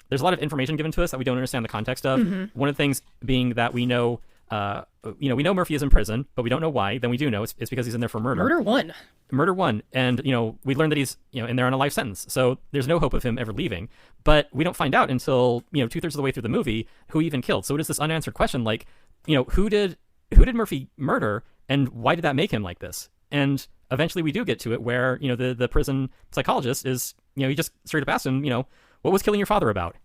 there's a lot of information given to us that we don't understand the context of. Mm-hmm. One of the things being that we know Murphy is in prison, but we don't know why. Then we do know it's because he's in there for murder. Murder one. And, we learn that he's, in there on a life sentence. So there's no hope of him ever leaving. But we don't find out until, 2/3 of the way through the movie who he even killed. So it is this unanswered question, like, who did Murphy murder and why did that make him like this? And eventually we do get to it where, the prison psychologist is, he just straight up asks him, what was killing your father about?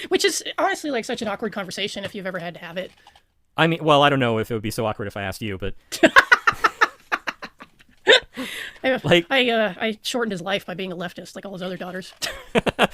Which is honestly like such an awkward conversation if you've ever had to have it. I mean, well, I don't know if it would be so awkward if I asked you, but I shortened his life by being a leftist, like all his other daughters.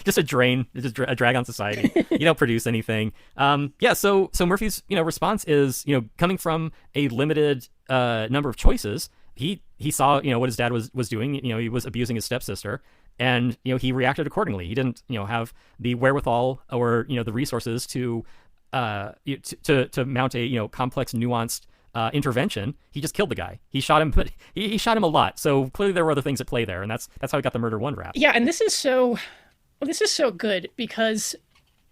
Just a drain, just a drag on society. You don't produce anything. So Murphy's response is coming from a limited number of choices. He saw what his dad was doing. He was abusing his stepsister, and he reacted accordingly. He didn't have the wherewithal or the resources to mount a complex, nuanced intervention. He just killed the guy. He shot him, but he shot him a lot. So clearly there were other things at play there, and that's how he got the murder one rap. Yeah, and this is so good because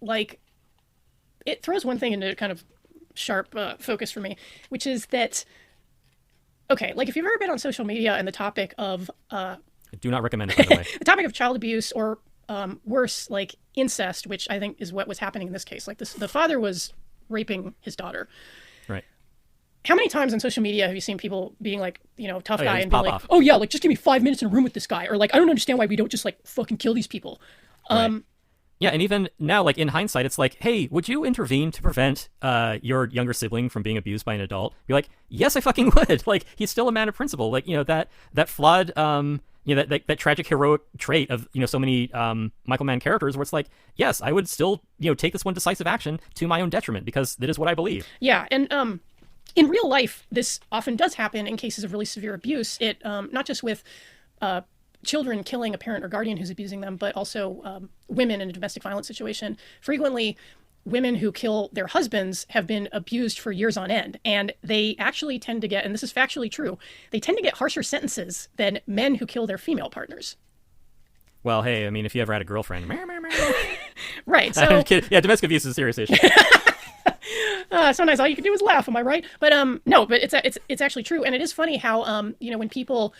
like it throws one thing into kind of sharp focus for me, which is that okay, like if you've ever been on social media and the topic of I do not recommend it, by the way. The topic of child abuse or worse, like incest, which I think is what was happening in this case. Like the father was raping his daughter. Right. How many times on social media have you seen people being like, tough guy and being like, off. oh yeah, like just give me 5 minutes in a room with this guy, or like I don't understand why we don't just like fucking kill these people. Right. Yeah, and even now, like in hindsight, it's like, hey, would you intervene to prevent your younger sibling from being abused by an adult? Be like, yes, I fucking would. Like he's still a man of principle. Like that flawed that tragic heroic trait of so many Michael Mann characters, where it's like, yes, I would still take this one decisive action to my own detriment because that is what I believe. Yeah, and in real life, this often does happen in cases of really severe abuse. It not just with children killing a parent or guardian who's abusing them, but also women in a domestic violence situation. Frequently, women who kill their husbands have been abused for years on end, and they actually tend to get, and this is factually true, they tend to get harsher sentences than men who kill their female partners. Well, hey, I mean, if you ever had a girlfriend, right? So yeah, domestic abuse is a serious issue. Sometimes all you can do is laugh. Am I right? But no, but it's actually true, and it is funny how when people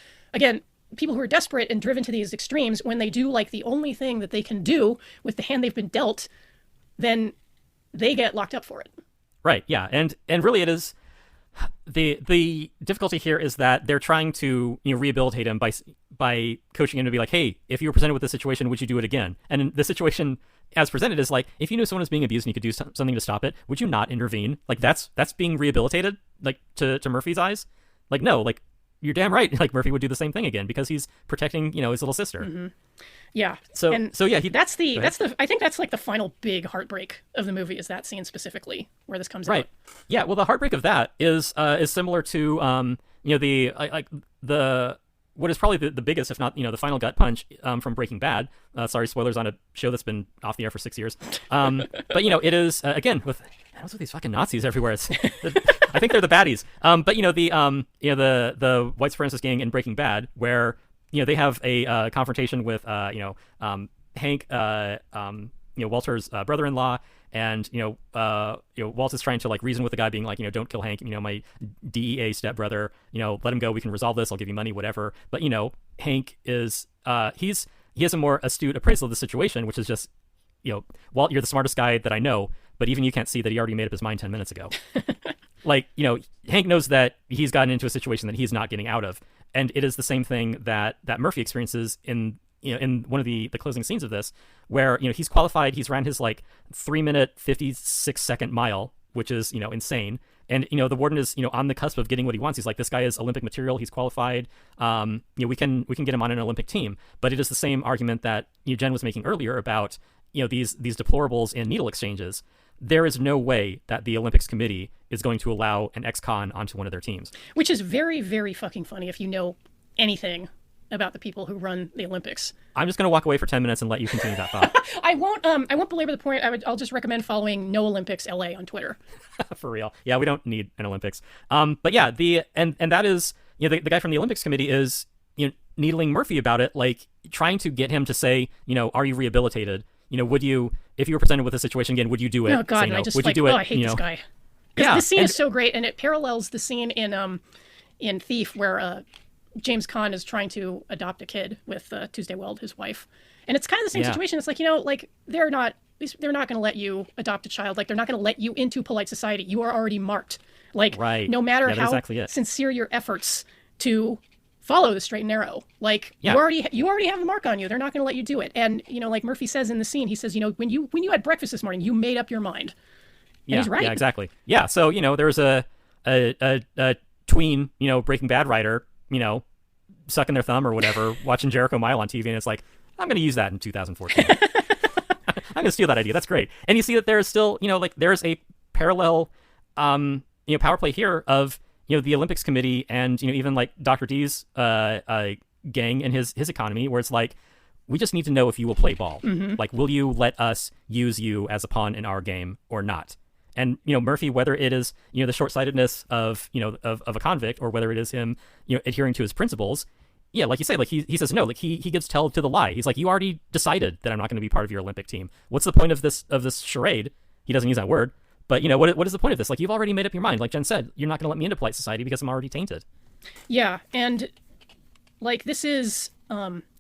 who are desperate and driven to these extremes, when they do like the only thing that they can do with the hand they've been dealt, then they get locked up for it. Right. Yeah. And really, it is the difficulty here is that they're trying to rehabilitate him by coaching him to be like, hey, if you were presented with this situation, would you do it again? And the situation as presented is like, if you knew someone was being abused and you could do something to stop it, would you not intervene? Like that's being rehabilitated, like to Murphy's eyes. Like no, like you're damn right. Like Murphy would do the same thing again because he's protecting his little sister. Mm-hmm. Yeah. So yeah, that's I think that's like the final big heartbreak of the movie is that scene specifically where this comes right. out. Yeah. Well, the heartbreak of that is similar to the what is probably the biggest, if not the final gut punch from Breaking Bad. Sorry, spoilers on a show that's been off the air for 6 years. But it is again with these fucking Nazis everywhere. I think they're the baddies. But the white supremacist gang in Breaking Bad where they have a confrontation with Hank, Walter's brother-in-law, and Walt is trying to like reason with the guy, being like, don't kill Hank, my DEA stepbrother, let him go, we can resolve this, I'll give you money, whatever. But Hank is he has a more astute appraisal of the situation, which is just Walt, you're the smartest guy that I know, but even you can't see that he already made up his mind 10 minutes ago. Like, Hank knows that he's gotten into a situation that he's not getting out of. And it is the same thing that Murphy experiences in one of the closing scenes of this, where, he's qualified, he's ran his like 3-minute, 56-second mile, which is, insane. And, the warden is, on the cusp of getting what he wants. He's like, this guy is Olympic material. He's qualified. We can get him on an Olympic team. But it is the same argument that Jen was making earlier about, these deplorables in needle exchanges. There is no way that the Olympics committee is going to allow an ex-con onto one of their teams. Which is very, very fucking funny if you know anything about the people who run the Olympics. I'm just going to walk away for 10 minutes and let you continue that thought. I won't belabor the point. I'll just recommend following No Olympics LA on Twitter. For real. Yeah, we don't need an Olympics. But yeah, and that is, the guy from the Olympics committee is, needling Murphy about it, like trying to get him to say, are you rehabilitated? Would you, if you were presented with a situation again, would you do it? Oh God, say no. and I just would like, you do it? I hate this guy. Yeah, this scene is so great, and it parallels the scene in Thief where James Caan is trying to adopt a kid with Tuesday Weld, his wife, and it's kind of the same situation. It's like like they're not going to let you adopt a child. Like they're not going to let you into polite society. You are already marked. Like right. No matter how exactly sincere your efforts to follow the straight and narrow, like you already have the mark on you. They're not going to let you do it. And like Murphy says in the scene, he says, when you had breakfast this morning, you made up your mind. And he's right. Yeah, exactly. Yeah, so there was a tween Breaking Bad writer sucking their thumb or whatever, watching Jericho Mile on TV, and it's like, I'm going to use that in 2014. I'm going to steal that idea. That's great. And you see that there's still there's a parallel power play here of the Olympics committee and even like Dr. D's gang and his economy, where it's like, we just need to know if you will play ball. Mm-hmm. Like, will you let us use you as a pawn in our game or not? And Murphy, whether it is the short-sightedness of of a convict, or whether it is him adhering to his principles, like you say, like he says no, like he gives tail to the lie. He's like, you already decided that I'm not going to be part of your Olympic team. What's the point of this charade? He doesn't use that word. But what is the point of this? Like, you've already made up your mind. Like Jen said, you're not going to let me into polite society because I'm already tainted. Yeah, and like this is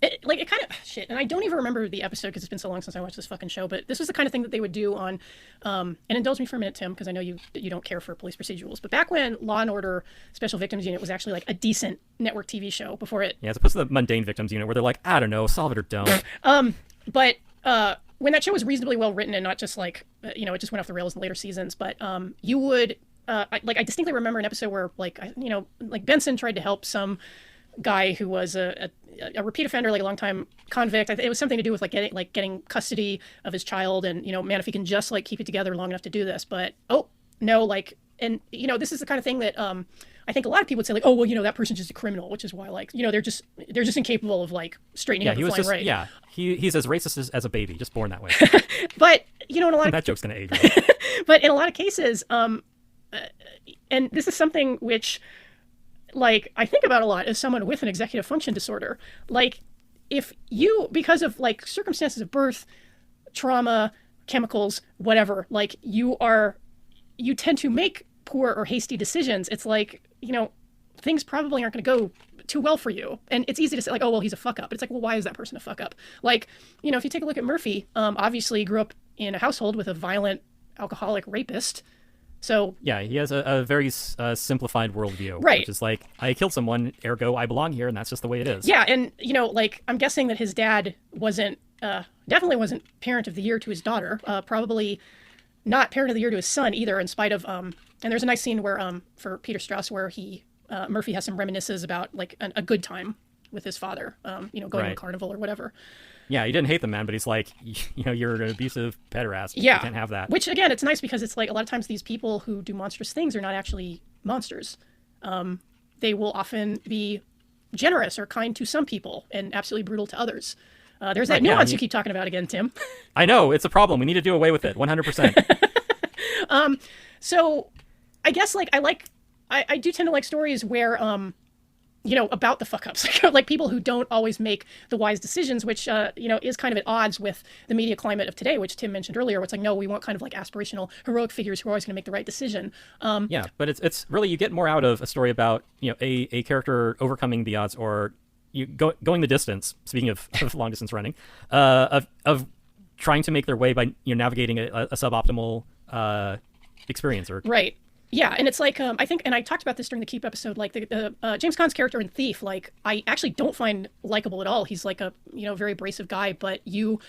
it kind of shit. And I don't even remember the episode because it's been so long since I watched this fucking show. But this was the kind of thing that they would do on, and indulge me for a minute, Tim, because I know you don't care for police procedurals. But back when Law and Order Special Victims Unit was actually like a decent network TV show before it. Yeah, as opposed to the mundane victims unit where they're like, I don't know, solve it or don't. But when that show was reasonably well written and not just like, it just went off the rails in later seasons, but you would, I distinctly remember an episode where like Benson tried to help some guy who was a repeat offender, like a long-time convict. It was something to do with getting custody of his child, and man, if he can just like keep it together long enough to do this. But this is the kind of thing that I think a lot of people would say, like, oh well, that person's just a criminal, which is why they're just incapable of like straightening up and flying right. Yeah, he's as racist as a baby, just born that way. But in a lot of that joke's gonna age. Right? But in a lot of cases, and this is something which, like, I think about a lot as someone with an executive function disorder. Like, if you, because of like circumstances of birth, trauma, chemicals, whatever, like you tend to make poor or hasty decisions. It's like, things probably aren't going to go too well for you. And it's easy to say like, oh, well, he's a fuck up. But it's like, well, why is that person a fuck up? Like, if you take a look at Murphy, obviously he grew up in a household with a violent alcoholic rapist. So Yeah, he has a very simplified worldview, Right. which is like, I killed someone, ergo I belong here, and that's just the way it is. yeah, and like I'm guessing that his dad wasn't definitely wasn't parent of the year to his daughter. Probably not parent of the year to his son either. In spite of and there's a nice scene where for Peter Strauss where he Murphy has some reminiscences about like a good time with his father. Going to a Right. carnival or whatever. Yeah, he didn't hate the man, but he's like, you're an abusive pederast. Yeah, You can't have that. Which again, it's nice because it's like a lot of times these people who do monstrous things are not actually monsters. They will often be generous or kind to some people and absolutely brutal to others. There's that Right, yeah, nuance and you keep talking about again, Tim. I know, it's a problem. We need to do away with it, 100%. So I guess like I do tend to like stories where about the fuck ups, like people who don't always make the wise decisions, which is kind of at odds with the media climate of today, which Tim mentioned earlier. Where it's like, no, we want kind of like aspirational heroic figures who are always going to make the right decision. Yeah, but it's really, you get more out of a story about a character overcoming the odds, or going the distance. Speaking of long distance running, of trying to make their way by navigating a suboptimal experience. Or Right. Yeah, and it's like I think, and I talked about this during the Keep episode. Like the James Caan's character in Thief, like I actually don't find likable at all. He's like a very abrasive guy, but you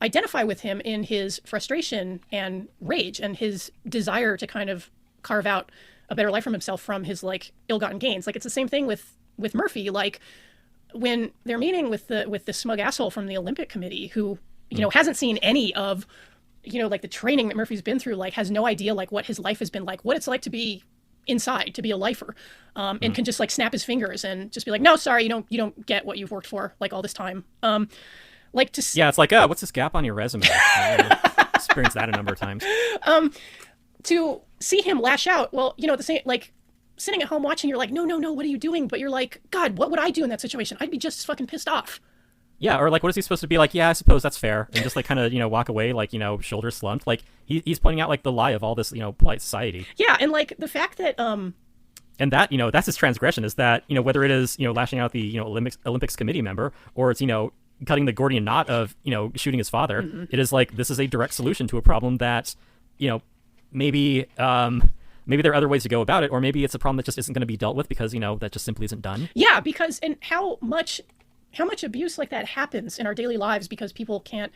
identify with him in his frustration and rage and his desire to kind of carve out a better life for himself from his like ill-gotten gains. Like it's the same thing with Murphy. Like when they're meeting with the smug asshole from the Olympic Committee who hasn't seen any of like the training that Murphy's been through, like has no idea like what his life has been like, what it's like to be inside, to be a lifer, and can just like snap his fingers and just be like, no, sorry, you don't get what you've worked for like all this time. Like to yeah, it's like, oh, what's this gap on your resume? I experienced that a number of times. To see him lash out, well, the same, like sitting at home watching, you're like, no, what are you doing? But you're like, God, what would I do in that situation? I'd be just as fucking pissed off. Yeah, or like, what is he supposed to be like? Yeah, I suppose that's fair, and just like kind of walk away, like shoulders slumped. Like he's pointing out like the lie of all this polite society. Yeah, and like the fact that and that that's his transgression, is that whether it is lashing out the Olympics committee member, or it's cutting the Gordian knot of shooting his father. Mm-hmm. It is like, this is a direct solution to a problem that maybe there are other ways to go about it, or maybe it's a problem that just isn't going to be dealt with because that just simply isn't done. Yeah, because and how much abuse like that happens in our daily lives because people can't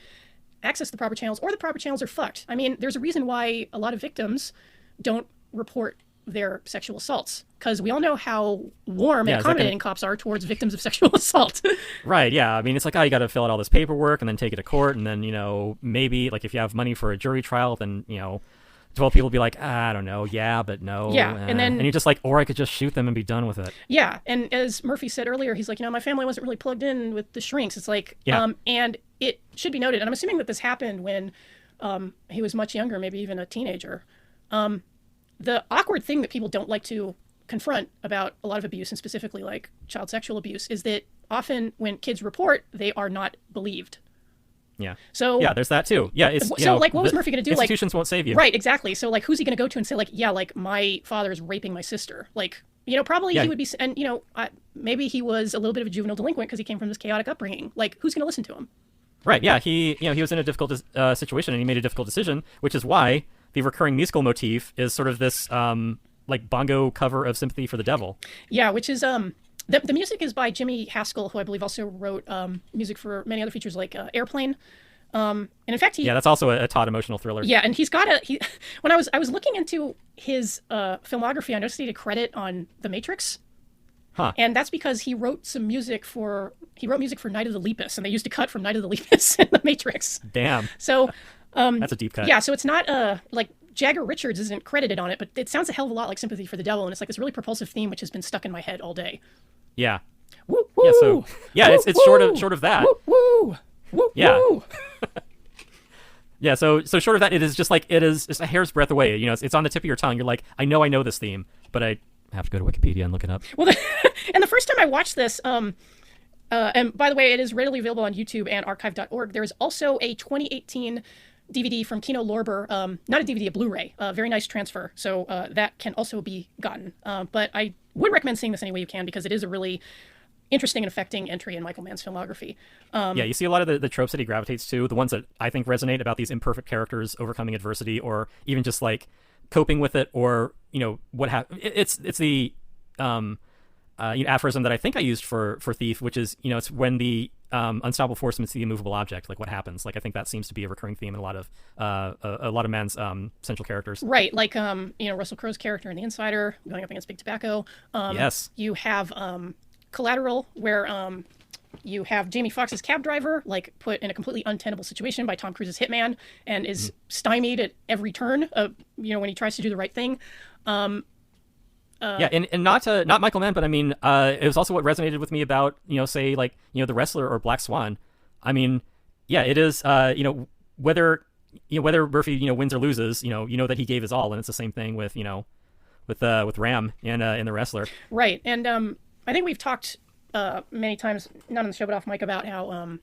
access the proper channels, or the proper channels are fucked. I mean, there's a reason why a lot of victims don't report their sexual assaults, because we all know how warm and accommodating cops are towards victims of sexual assault. Right, yeah. I mean, it's like, oh, you got to fill out all this paperwork and then take it to court, and then, maybe, like, if you have money for a jury trial, then, 12 people will be like, I don't know, yeah, but no. Yeah, and you're just like, or I could just shoot them and be done with it. Yeah, and as Murphy said earlier, he's like, my family wasn't really plugged in with the shrinks. It's like, and it should be noted, and I'm assuming that this happened when he was much younger, maybe even a teenager. The awkward thing that people don't like to confront about a lot of abuse, and specifically like child sexual abuse, is that often when kids report, they are not believed. Yeah. So yeah, there's that too. Yeah. It's, so like, what was Murphy going to do? Institutions won't save you. Right. Exactly. So like, who's he going to go to and say like, yeah, like my father's raping my sister? Like, probably he would be, and maybe he was a little bit of a juvenile delinquent because he came from this chaotic upbringing. Like, who's going to listen to him? Right. Yeah. He was in a difficult situation, and he made a difficult decision, which is why the recurring musical motif is sort of this like bongo cover of "Sympathy for the Devil." Yeah, which is the music is by Jimmy Haskell, who I believe also wrote music for many other features like Airplane. And in fact, that's also a taut emotional thriller. Yeah, and he's got when I was looking into his filmography, I noticed he had a credit on The Matrix. Huh. And that's because he wrote music for Night of the Lepus, and they used a cut from Night of the Lepus in The Matrix. Damn. So that's a deep cut. Yeah, so it's not like Jagger Richards isn't credited on it, but it sounds a hell of a lot like Sympathy for the Devil, and it's like this really propulsive theme which has been stuck in my head all day. Yeah. Woo, woo, yeah. So yeah, woo, it's woo, short of that. Woo, woo, woo, yeah. Woo. Yeah. So short of that, it's a hair's breadth away. It's on the tip of your tongue. You're like, I know this theme, but I have to go to Wikipedia and look it up. Well, and the first time I watched this, and by the way, it is readily available on YouTube and archive.org. There's also a 2018 DVD from Kino Lorber, not a DVD, a Blu-ray, very nice transfer. So that can also be gotten. But I would recommend seeing this any way you can, because it is a really interesting and affecting entry in Michael Mann's filmography. Yeah, you see a lot of the tropes that he gravitates to, the ones that I think resonate about these imperfect characters overcoming adversity, or even just like coping with it, or it's the aphorism that I think I used for Thief, which is, it's when the unstoppable force meets the immovable object, like what happens. Like I think that seems to be a recurring theme in a lot of Mann's central characters. Right, like Russell Crowe's character in The Insider going up against Big Tobacco. Yes. You have Collateral, where you have Jamie Foxx's cab driver like put in a completely untenable situation by Tom Cruise's hitman, and is stymied at every turn. When he tries to do the right thing. And not Michael Mann, but I mean, it was also what resonated with me about, say like, The Wrestler or Black Swan. I mean, yeah, it is, whether Murphy, wins or loses, that he gave his all, and it's the same thing with, with Ram in The Wrestler. Right. And, I think we've talked, many times, not on the show, but off mic, about how,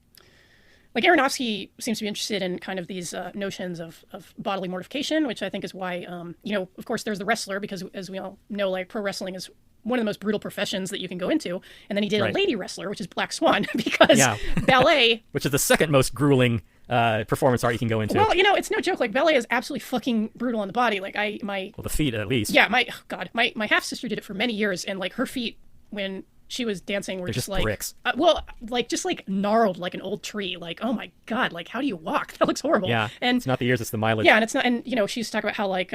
like Aronofsky seems to be interested in kind of these notions of bodily mortification, which I think is why, of course, there's The Wrestler, because as we all know, like pro wrestling is one of the most brutal professions that you can go into. And then he did a lady wrestler, which is Black Swan, because ballet, which is the second most grueling performance art you can go into. Well, it's no joke. Like ballet is absolutely fucking brutal on the body. Like the feet at least. Yeah, my half sister did it for many years, and like her feet when she was dancing were just like bricks. Just like gnarled like an old tree. Like, oh my God, like how do you walk? That looks horrible. Yeah, and it's not the years, it's the mileage. Yeah, and it's not. And she used to talk about how like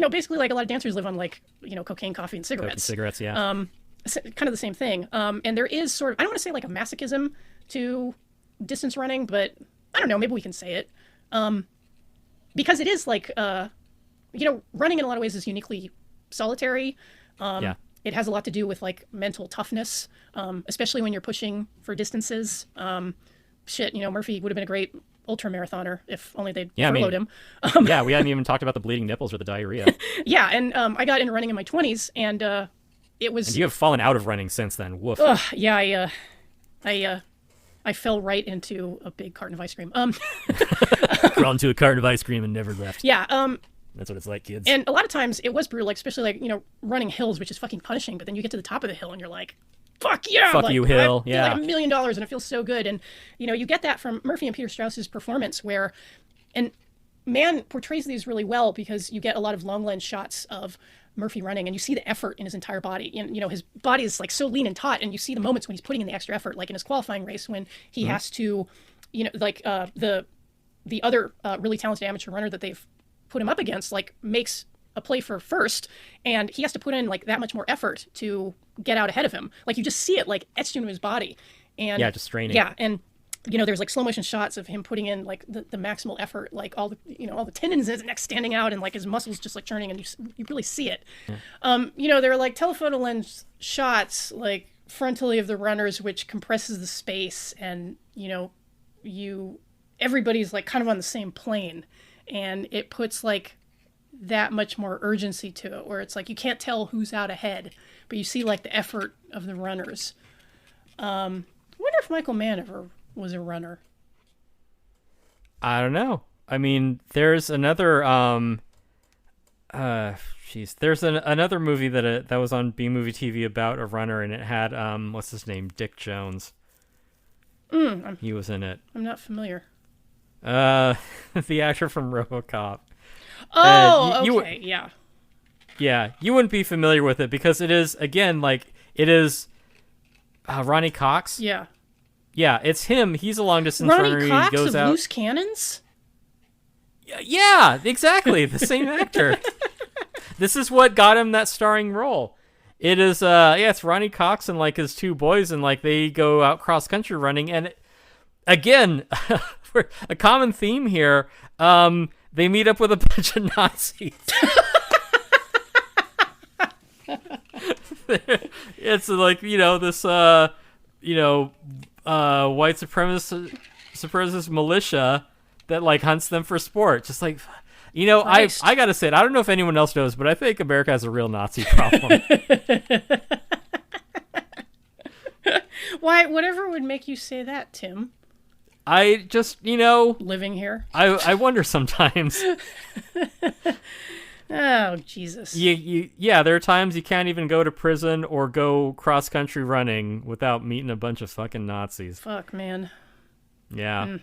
basically like a lot of dancers live on like cocaine, coffee, and cigarettes. Cigarettes, yeah. Kind of the same thing. And there is sort of, I don't want to say like a masochism to distance running, but I don't know, maybe we can say it. Because it is like running in a lot of ways is uniquely solitary. It has a lot to do with like mental toughness, especially when you're pushing for distances. Murphy would have been a great ultra marathoner if only they'd furloughed him. We hadn't even talked about the bleeding nipples or the diarrhea. Yeah, and I got into running in my 20s, and it was. And you have fallen out of running since then. Woof. Yeah, I fell right into a big carton of ice cream. Crawled into a carton of ice cream and never left. Yeah. That's what it's like, kids. And a lot of times it was brutal, like especially like running hills, which is fucking punishing. But then you get to the top of the hill and you're like, "Fuck yeah!" Fuck like, you, hill. I feel like $1 million, and it feels so good. And you get that from Murphy and Peter Strauss's performance, and Mann portrays these really well because you get a lot of long lens shots of Murphy running, and you see the effort in his entire body. And his body is like so lean and taut, and you see the moments when he's putting in the extra effort, like in his qualifying race when he has to, the other really talented amateur runner that they've put him up against like makes a play for first, and he has to put in like that much more effort to get out ahead of him. Like you just see it like etched into his body, and just straining. Yeah, and there's like slow motion shots of him putting in like the maximal effort, like all the tendons in his neck standing out, and like his muscles just like churning, and you really see it. Yeah. There are like telephoto lens shots like frontally of the runners, which compresses the space, and everybody's like kind of on the same plane. And it puts like that much more urgency to it, where it's like you can't tell who's out ahead, but you see like the effort of the runners. I wonder if Michael Mann ever was a runner. I don't know. I mean, there's another there's another movie that was on B Movie TV about a runner, and it had what's his name, Dick Jones. He was in it. I'm not familiar. The actor from RoboCop. Oh, okay, yeah. Yeah, you wouldn't be familiar with it because it is, again, like, it is Ronnie Cox. Yeah. Yeah, it's him. He's a long-distance runner. Ronnie Cox he goes of out. Loose Cannons? Yeah, exactly. The same actor. This is what got him that starring role. It is, it's Ronnie Cox and, like, his two boys, and, like, they go out cross-country running, and again, a common theme here, they meet up with a bunch of Nazis. It's like, this, white supremacist militia that, like, hunts them for sport. Just like, I gotta say it, I don't know if anyone else knows, but I think America has a real Nazi problem. Why, whatever would make you say that, Tim? I just, living here. I wonder sometimes. Oh, Jesus. There are times you can't even go to prison or go cross country running without meeting a bunch of fucking Nazis. Fuck, man. Yeah.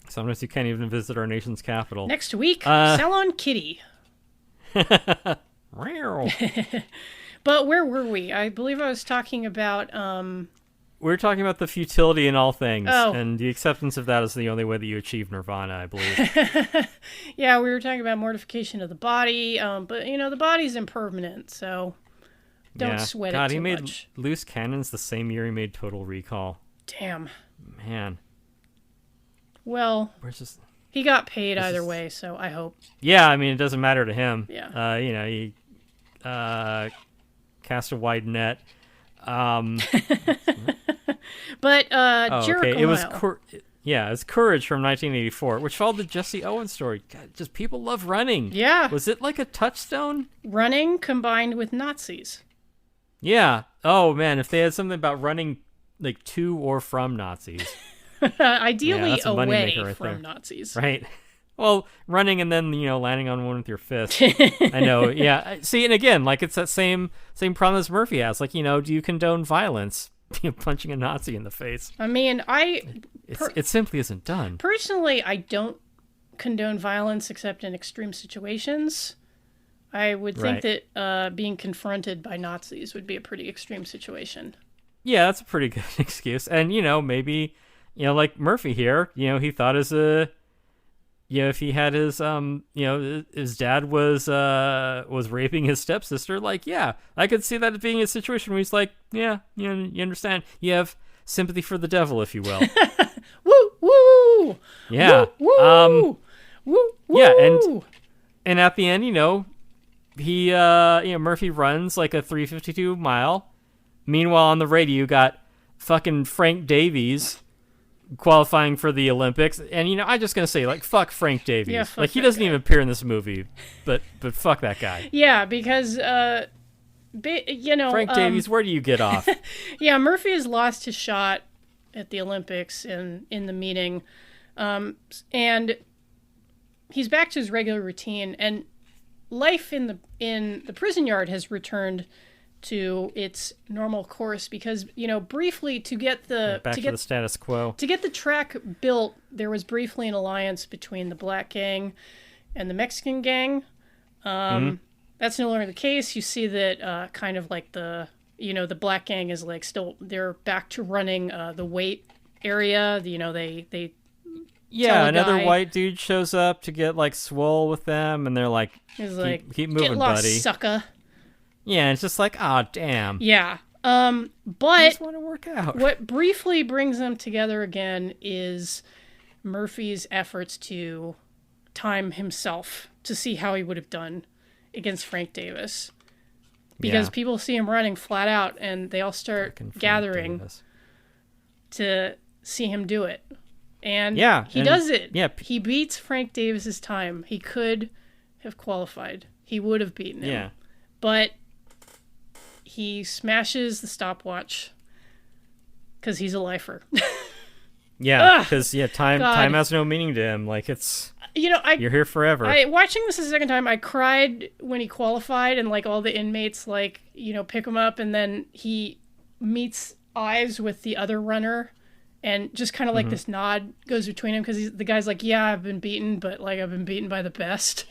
Sometimes you can't even visit our nation's capital. Next week, Salon Kitty. But where were we? I believe I was talking about... We were talking about the futility in all things, Oh. and the acceptance of that is the only way that you achieve nirvana, I believe. Yeah, we were talking about mortification of the body, but, the body's impermanent, so don't sweat it too much. God, he made Loose Cannons the same year he made Total Recall. Damn. Man. Well, he got paid either way, so I hope. Yeah, I mean, it doesn't matter to him. Yeah. He cast a wide net. But Jericho It was Mile. it was Courage from 1984, which followed the Jesse Owens story. God, just people love running. Yeah. Was it like a touchstone? Running combined with Nazis. Yeah. Oh man, if they had something about running like to or from Nazis. Ideally that's a away moneymaker right from there. Nazis. Right. Well, running and then, landing on one with your fist. I know. Yeah. See, and again, like it's that same problem as Murphy has. Like, do you condone violence? Punching a Nazi in the face. I mean, it simply isn't done. Personally, I don't condone violence except in extreme situations. I would think that being confronted by Nazis would be a pretty extreme situation. Yeah, that's a pretty good excuse. And, maybe, like Murphy here, he thought if he had his his dad was raping his stepsister, like, yeah, I could see that being a situation where he's like, yeah, you understand, you have sympathy for the devil, if you will. Woo woo. Yeah. Woo, woo. Woo. Yeah, and at the end, he Murphy runs like a 3:52 mile. Meanwhile, on the radio, you got fucking Frank Davies qualifying for the Olympics, and I just gonna say, like, fuck Frank Davies. Yeah, fuck like, he that doesn't guy. even appear in this movie, but fuck that guy. Yeah, because Frank Davies, where do you get off? Yeah, Murphy has lost his shot at the Olympics in the meeting, and he's back to his regular routine, and life in the prison yard has returned to its normal course because, briefly to get the status quo. To get the track built, there was briefly an alliance between the black gang and the Mexican gang. That's no longer the case. You see that kind of like the black gang is like still, they're back to running the weight area. They another white dude shows up to get like swole with them, and they're like, keep moving, get lost, buddy. Sucker. Yeah, it's just like, oh, damn. Yeah. I But just want to work out. what briefly brings them together again is Murphy's efforts to time himself to see how he would have done against Frank Davis. Because people see him running flat out, and they all start gathering to see him do it. And he does it. Yeah. He beats Frank Davis's time. He could have qualified. He would have beaten him. Yeah. But he smashes the stopwatch because he's a lifer. Yeah, because time God. has no meaning to him. Like, it's you're here forever. Watching this a second time, I cried when he qualified, and like all the inmates pick him up, and then he meets eyes with the other runner, and just kind of like this nod goes between him because the guy's like, yeah, I've been beaten, but like I've been beaten by the best,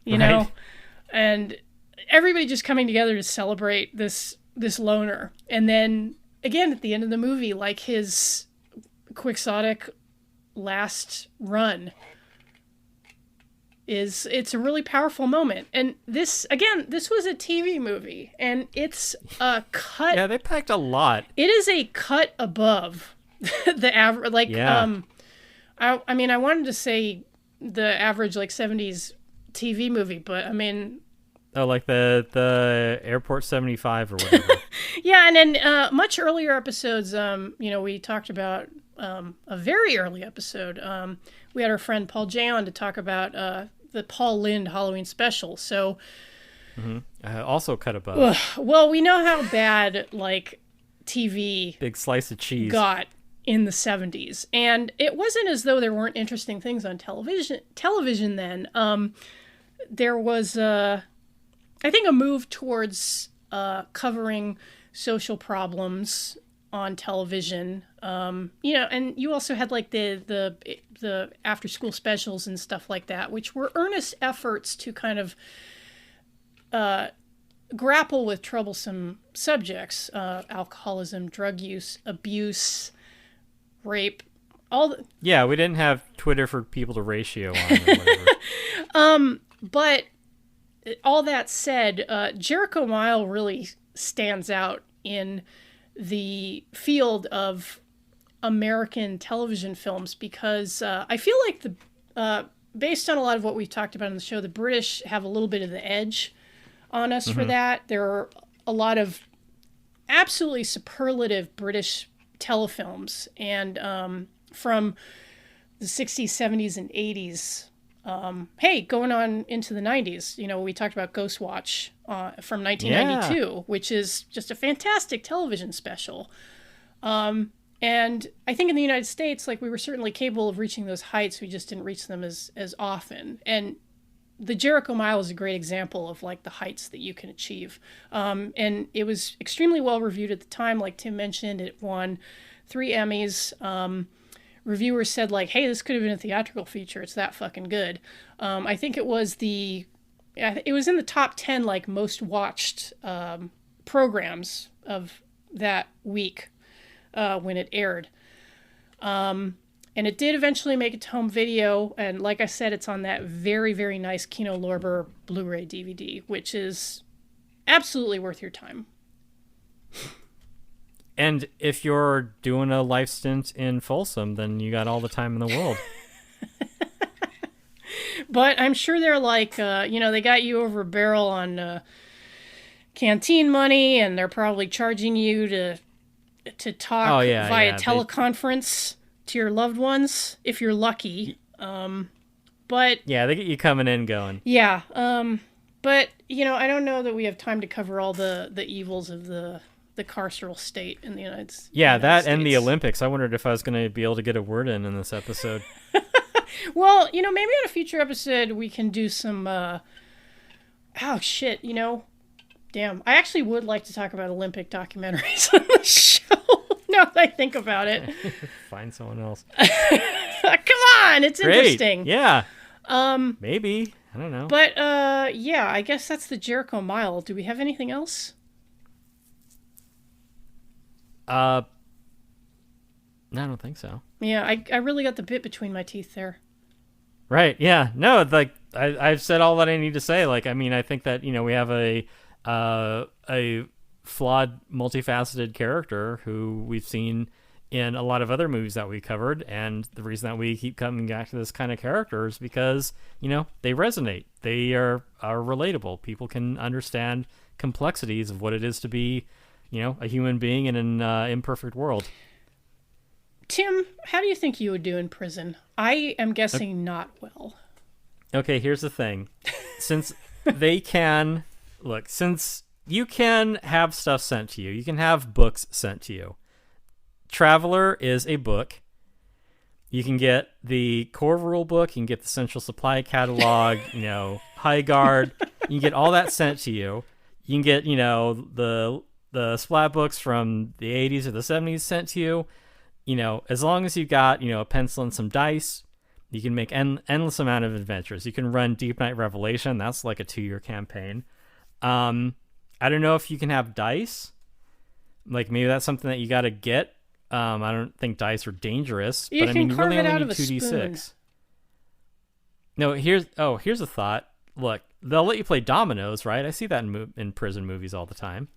you know, and everybody just coming together to celebrate this loner. And then again at the end of the movie, like his quixotic last run it's a really powerful moment. And this was a TV movie, and it's a cut. Yeah, they packed a lot. It is a cut above the average. Like, I mean, I wanted to say the average like 70s TV movie, but I mean, oh, like the Airport 75 or whatever. Yeah, and then much earlier episodes, we talked about a very early episode. We had our friend Paul J on to talk about the Paul Lynde Halloween special. So, also cut above. Well, we know how bad like TV big slice of cheese got in the 70s, and it wasn't as though there weren't interesting things on television then. There was I think a move towards covering social problems on television. And you also had like the after school specials and stuff like that, which were earnest efforts to kind of grapple with troublesome subjects, alcoholism, drug use, abuse, rape, Yeah, we didn't have Twitter for people to ratio on or whatever. But all that said, Jericho Mile really stands out in the field of American television films because I feel like based on a lot of what we've talked about in the show, the British have a little bit of the edge on us for that. There are a lot of absolutely superlative British telefilms, and from the 60s, 70s, and 80s. Going on into the 90s, we talked about Ghost Watch from 1992, which is just a fantastic television special. And I think in the United States, like, we were certainly capable of reaching those heights. We just didn't reach them as often. And the Jericho Mile is a great example of like the heights that you can achieve. And it was extremely well reviewed at the time. Like Tim mentioned, it won 3 Emmys. Reviewers said like, hey, this could have been a theatrical feature. It's that fucking good. I think it was in the top 10 like most watched programs of that week when it aired. And it did eventually make it to home video. And like I said, it's on that very, very nice Kino Lorber Blu-ray DVD, which is absolutely worth your time. And if you're doing a life stint in Folsom, then you got all the time in the world. But I'm sure they're like, they got you over a barrel on canteen money, and they're probably charging you to talk via teleconference to your loved ones, if you're lucky. But yeah, they get you coming in going. Yeah. But, I don't know that we have time to cover all the evils of the carceral state in the United States. Yeah, that and the Olympics. I wondered if I was going to be able to get a word in this episode. Well, maybe on a future episode we can do some, damn. I actually would like to talk about Olympic documentaries on the show, now that I think about it. Find someone else. Come on, it's Great. Interesting. Yeah. Maybe. I don't know. But, I guess that's the Jericho Mile. Do we have anything else? No, I don't think so. Yeah, I really got the bit between my teeth there. Right. Yeah. No, like I've said all that I need to say. Like, I mean, I think that, we have a flawed, multifaceted character who we've seen in a lot of other movies that we covered. And the reason that we keep coming back to this kind of character is because, they resonate. They are relatable. People can understand complexities of what it is to be, a human being in an imperfect world. Tim, how do you think you would do in prison? I am guessing not well. Okay, here's the thing. Since you can have stuff sent to you, you can have books sent to you. Traveler is a book. You can get the core rule book, you can get the Central Supply catalog, High Guard. You can get all that sent to you. You can get, the splat books from the 80s or the 70s sent to you. As long as you've got, a pencil and some dice, you can make endless amount of adventures. You can run Deep Night Revelation. That's like a 2-year campaign. I don't know if you can have dice. Like, maybe that's something that you got to get. I don't think dice are dangerous. You but can you carve really it only out need of a 2d6. spoon. No, here's a thought. Look, they'll let you play dominoes, right? I see that in prison movies all the time.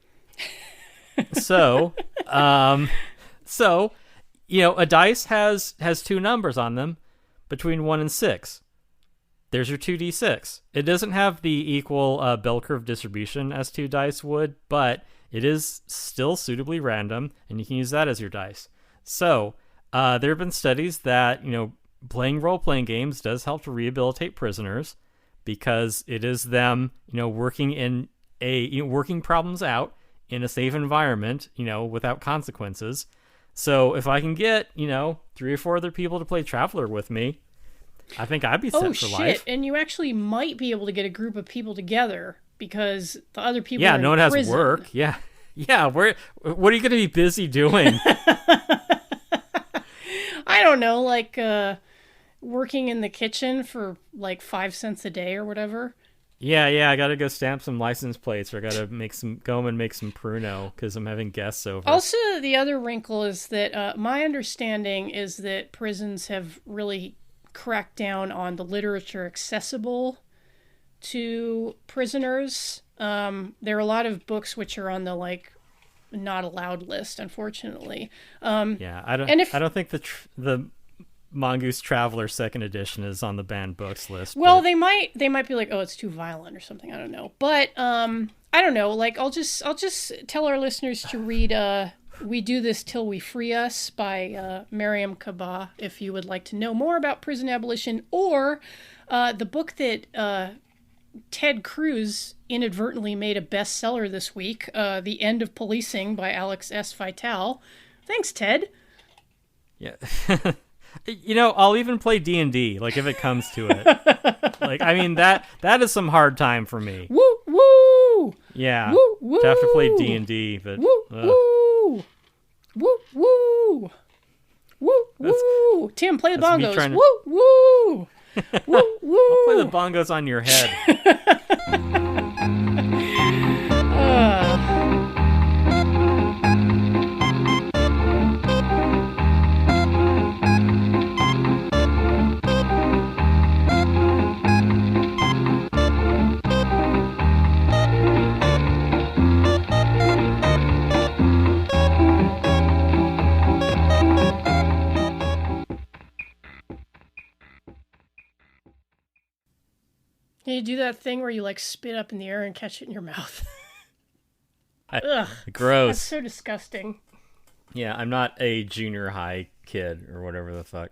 So, a dice has 2 numbers on them between 1 and 6. There's your 2d6. It doesn't have the equal bell curve distribution as 2 dice would, but it is still suitably random, and you can use that as your dice. So, there have been studies that, playing role-playing games does help to rehabilitate prisoners because it is them, working working problems out in a safe environment, without consequences. So if I can get, 3 or 4 other people to play Traveler with me, I think I'd be set for life. And you actually might be able to get a group of people together because the other people yeah, are no one in has prison. work. Yeah. Yeah, what are you going to be busy doing? I don't know, like working in the kitchen for like 5 cents a day or whatever. Yeah, I got to go stamp some license plates, or I got to go home and make some pruno because I'm having guests over. Also, the other wrinkle is that my understanding is that prisons have really cracked down on the literature accessible to prisoners. There are a lot of books which are on the like not allowed list, unfortunately. Yeah, I don't think the Mongoose Traveler second edition is on the banned books list. Well, but... they might be like, oh, it's too violent or something. I don't know, but I don't know. Like, I'll just tell our listeners to read "We Do This Till We Free Us" by Mariam Kaba if you would like to know more about prison abolition, or the book that Ted Cruz inadvertently made a bestseller this week, "The End of Policing" by Alex S. Vitale. Thanks, Ted. Yeah. I'll even play D&D, like, if it comes to it. Like, I mean, that is some hard time for me. Woo, woo! Yeah. Woo, woo! To have to play D&D, but... Woo, woo! Woo, woo! Woo, woo! Tim, play the bongos. Woo, woo! Woo, woo! I'll play the bongos on your head. You do that thing where you like spit up in the air and catch it in your mouth. Ugh, gross. That's so disgusting. Yeah, I'm not a junior high kid or whatever the fuck.